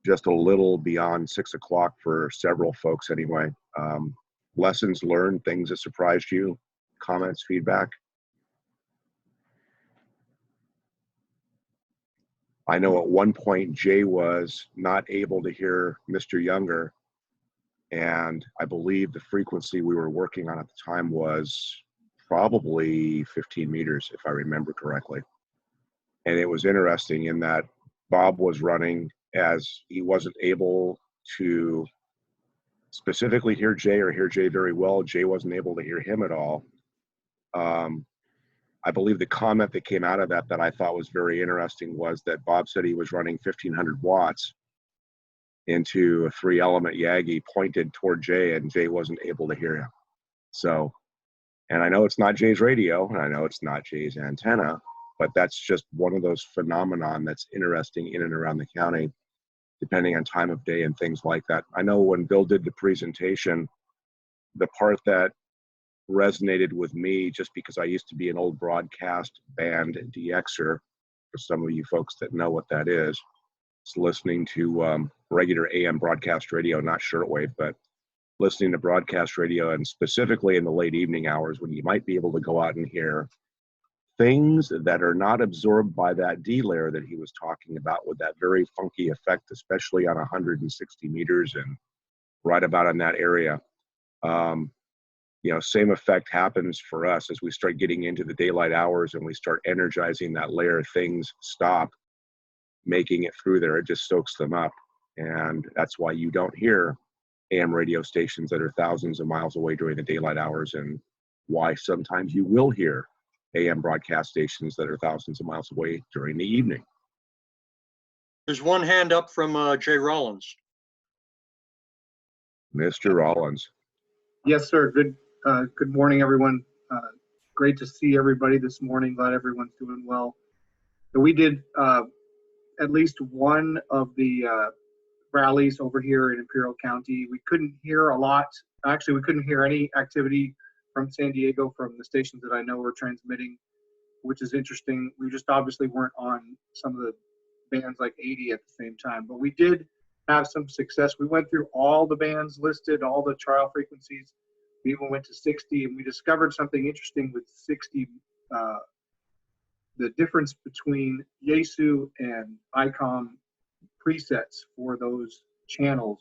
B: just a little beyond 6 o'clock for several folks anyway. Lessons learned, things that surprised you, comments, feedback. I know at one point Jay was not able to hear Mr. Younger, and I believe the frequency we were working on at the time was probably 15 meters, if I remember correctly. And it was interesting in that Bob was running, as he wasn't able to specifically hear Jay or hear Jay very well. Jay wasn't able to hear him at all. I believe the comment that came out of that I thought was very interesting was that Bob said he was running 1,500 watts into a 3-element Yagi pointed toward Jay, and Jay wasn't able to hear him. So, and I know it's not Jay's radio, and I know it's not Jay's antenna, but that's just one of those phenomenon that's interesting in and around the county, depending on time of day and things like that. I know when Bill did the presentation, the part that resonated with me, just because I used to be an old broadcast band DXer, for some of you folks that know what that is, it's listening to regular AM broadcast radio, not shortwave, but listening to broadcast radio, and specifically in the late evening hours when you might be able to go out and hear things that are not absorbed by that D layer that he was talking about with that very funky effect, especially on 160 meters and right about in that area. You know, same effect happens for us as we start getting into the daylight hours and we start energizing that layer. Things stop making it through there. It just soaks them up. And that's why you don't hear AM radio stations that are thousands of miles away during the daylight hours, and why sometimes you will hear AM broadcast stations that are thousands of miles away during the evening.
C: There's one hand up from Jay Rollins.
B: Mr. Rollins.
K: Yes, sir. Good morning, everyone. Great to see everybody this morning. Glad everyone's doing well. So we did at least one of the rallies over here in Imperial County. We couldn't hear a lot. Actually, we couldn't hear any activity from San Diego from the stations that I know were transmitting, which is interesting. We just obviously weren't on some of the bands like 80 at the same time, but we did have some success. We went through all the bands listed, all the trial frequencies. We even went to 60, and we discovered something interesting with 60. The difference between Yaesu and ICOM presets for those channels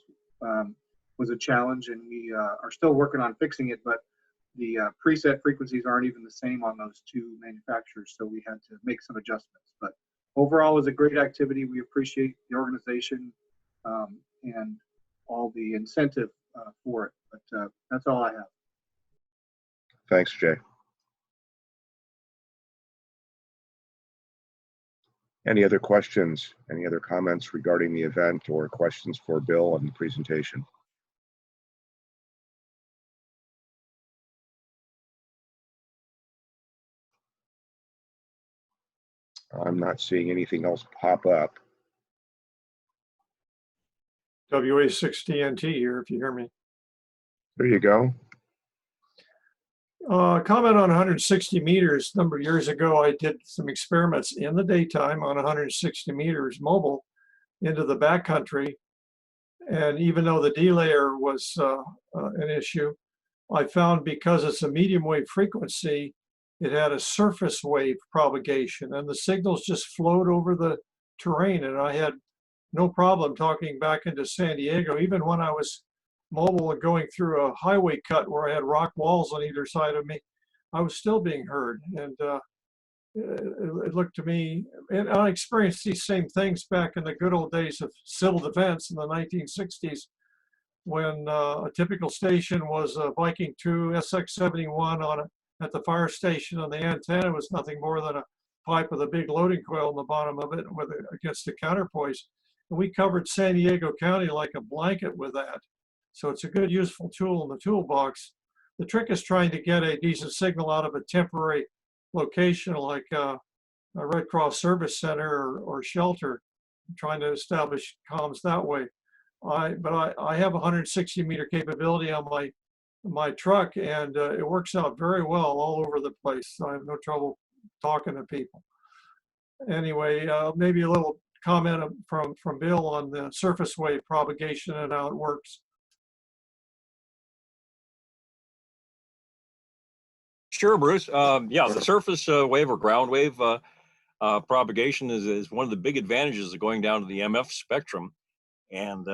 K: was a challenge, and we are still working on fixing it, but the preset frequencies aren't even the same on those two manufacturers, so we had to make some adjustments. But overall, it was a great activity. We appreciate the organization and all the incentive for it, but that's all I have.
B: Thanks, Jay. Any other questions? Any other comments regarding the event or questions for Bill and the presentation? I'm not seeing anything else pop up.
L: WA6TNT here, if you hear me.
B: There you go.
L: Comment on 160 meters. A number of years ago, I did some experiments in the daytime on 160 meters mobile into the backcountry. And even though the D layer was an issue, I found because it's a medium wave frequency, it had a surface wave propagation, and the signals just flowed over the terrain. And I had no problem talking back into San Diego, even when I was mobile and going through a highway cut where I had rock walls on either side of me. I was still being heard. And it looked to me, and I experienced these same things back in the good old days of civil defense in the 1960s, when a typical station was a Viking 2 SX-71 at the fire station, and the antenna was nothing more than a pipe with a big loading coil in the bottom of it against the counterpoise. And we covered San Diego County like a blanket with that. So it's a good, useful tool in the toolbox. The trick is trying to get a decent signal out of a temporary location like a Red Cross Service Center or shelter, trying to establish comms that way. But I have 160 meter capability on my truck, and it works out very well all over the place. I have no trouble talking to people. Anyway, maybe a little comment from Bill on the surface wave propagation and how it works.
F: Sure, Bruce. Yeah, the surface wave or ground wave propagation is one of the big advantages of going down to the MF spectrum. And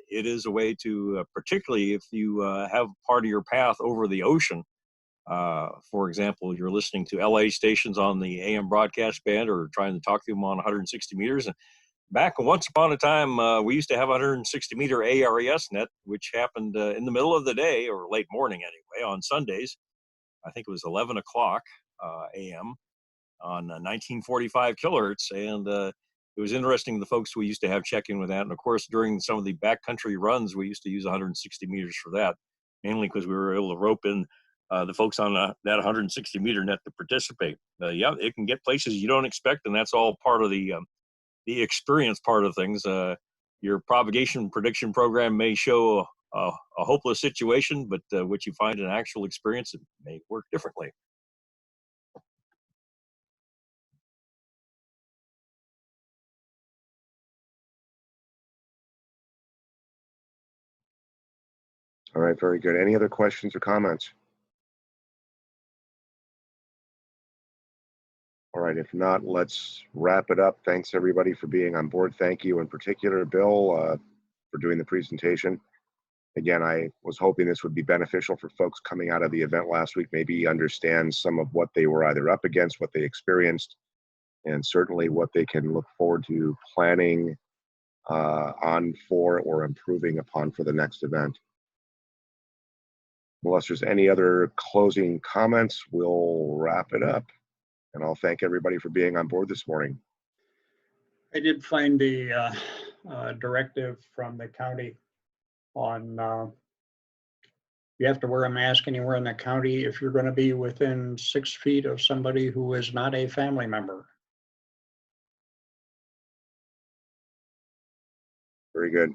F: it is a way to, particularly if you have part of your path over the ocean, for example, you're listening to LA stations on the AM broadcast band or trying to talk to them on 160 meters. And back once upon a time, we used to have 160 meter ARES net, which happened in the middle of the day or late morning anyway, on Sundays. I think it was 11 o'clock AM on 1945 kilohertz. And it was interesting, the folks we used to have check in with that. And of course, during some of the backcountry runs, we used to use 160 meters for that, mainly because we were able to rope in the folks on that 160 meter net to participate. Yeah, it can get places you don't expect, and that's all part of the experience part of things. Your propagation prediction program may show a hopeless situation, but what you find in actual experience, it may work differently.
B: All right, very good. Any other questions or comments? All right, if not, let's wrap it up. Thanks everybody for being on board. Thank you in particular, Bill, for doing the presentation. Again, I was hoping this would be beneficial for folks coming out of the event last week, maybe understand some of what they were either up against, what they experienced, and certainly what they can look forward to planning on for or improving upon for the next event. Unless there's any other closing comments, we'll wrap it up. And I'll thank everybody for being on board this morning.
A: I did find the directive from the county on you have to wear a mask anywhere in the county if you're going to be within 6 feet of somebody who is not a family member.
B: Very good.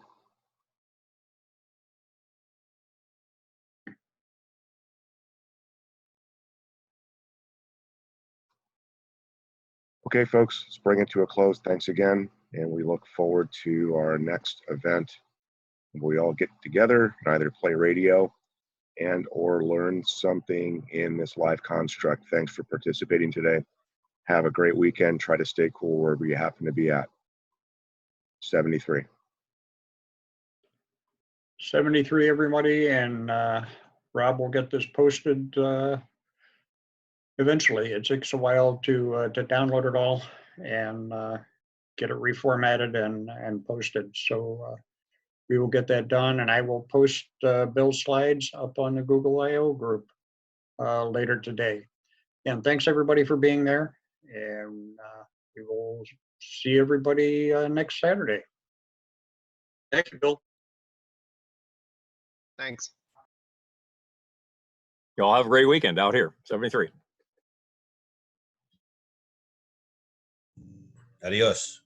B: Okay, folks, let's bring it to a close. Thanks again, and we look forward to our next event. We all get together and either play radio and or learn something in this live construct. Thanks for participating today. Have a great weekend. Try to stay cool wherever you happen to be at. 73.
A: 73, everybody, and Rob will get this posted eventually. It takes a while to download it all and get it reformatted and posted. So we will get that done, and I will post Bill's slides up on the Google I/O group later today. And thanks everybody for being there, and we will see everybody next Saturday.
C: Thank you, Bill.
E: Thanks.
F: Y'all have a great weekend out here. 73.
M: Adios.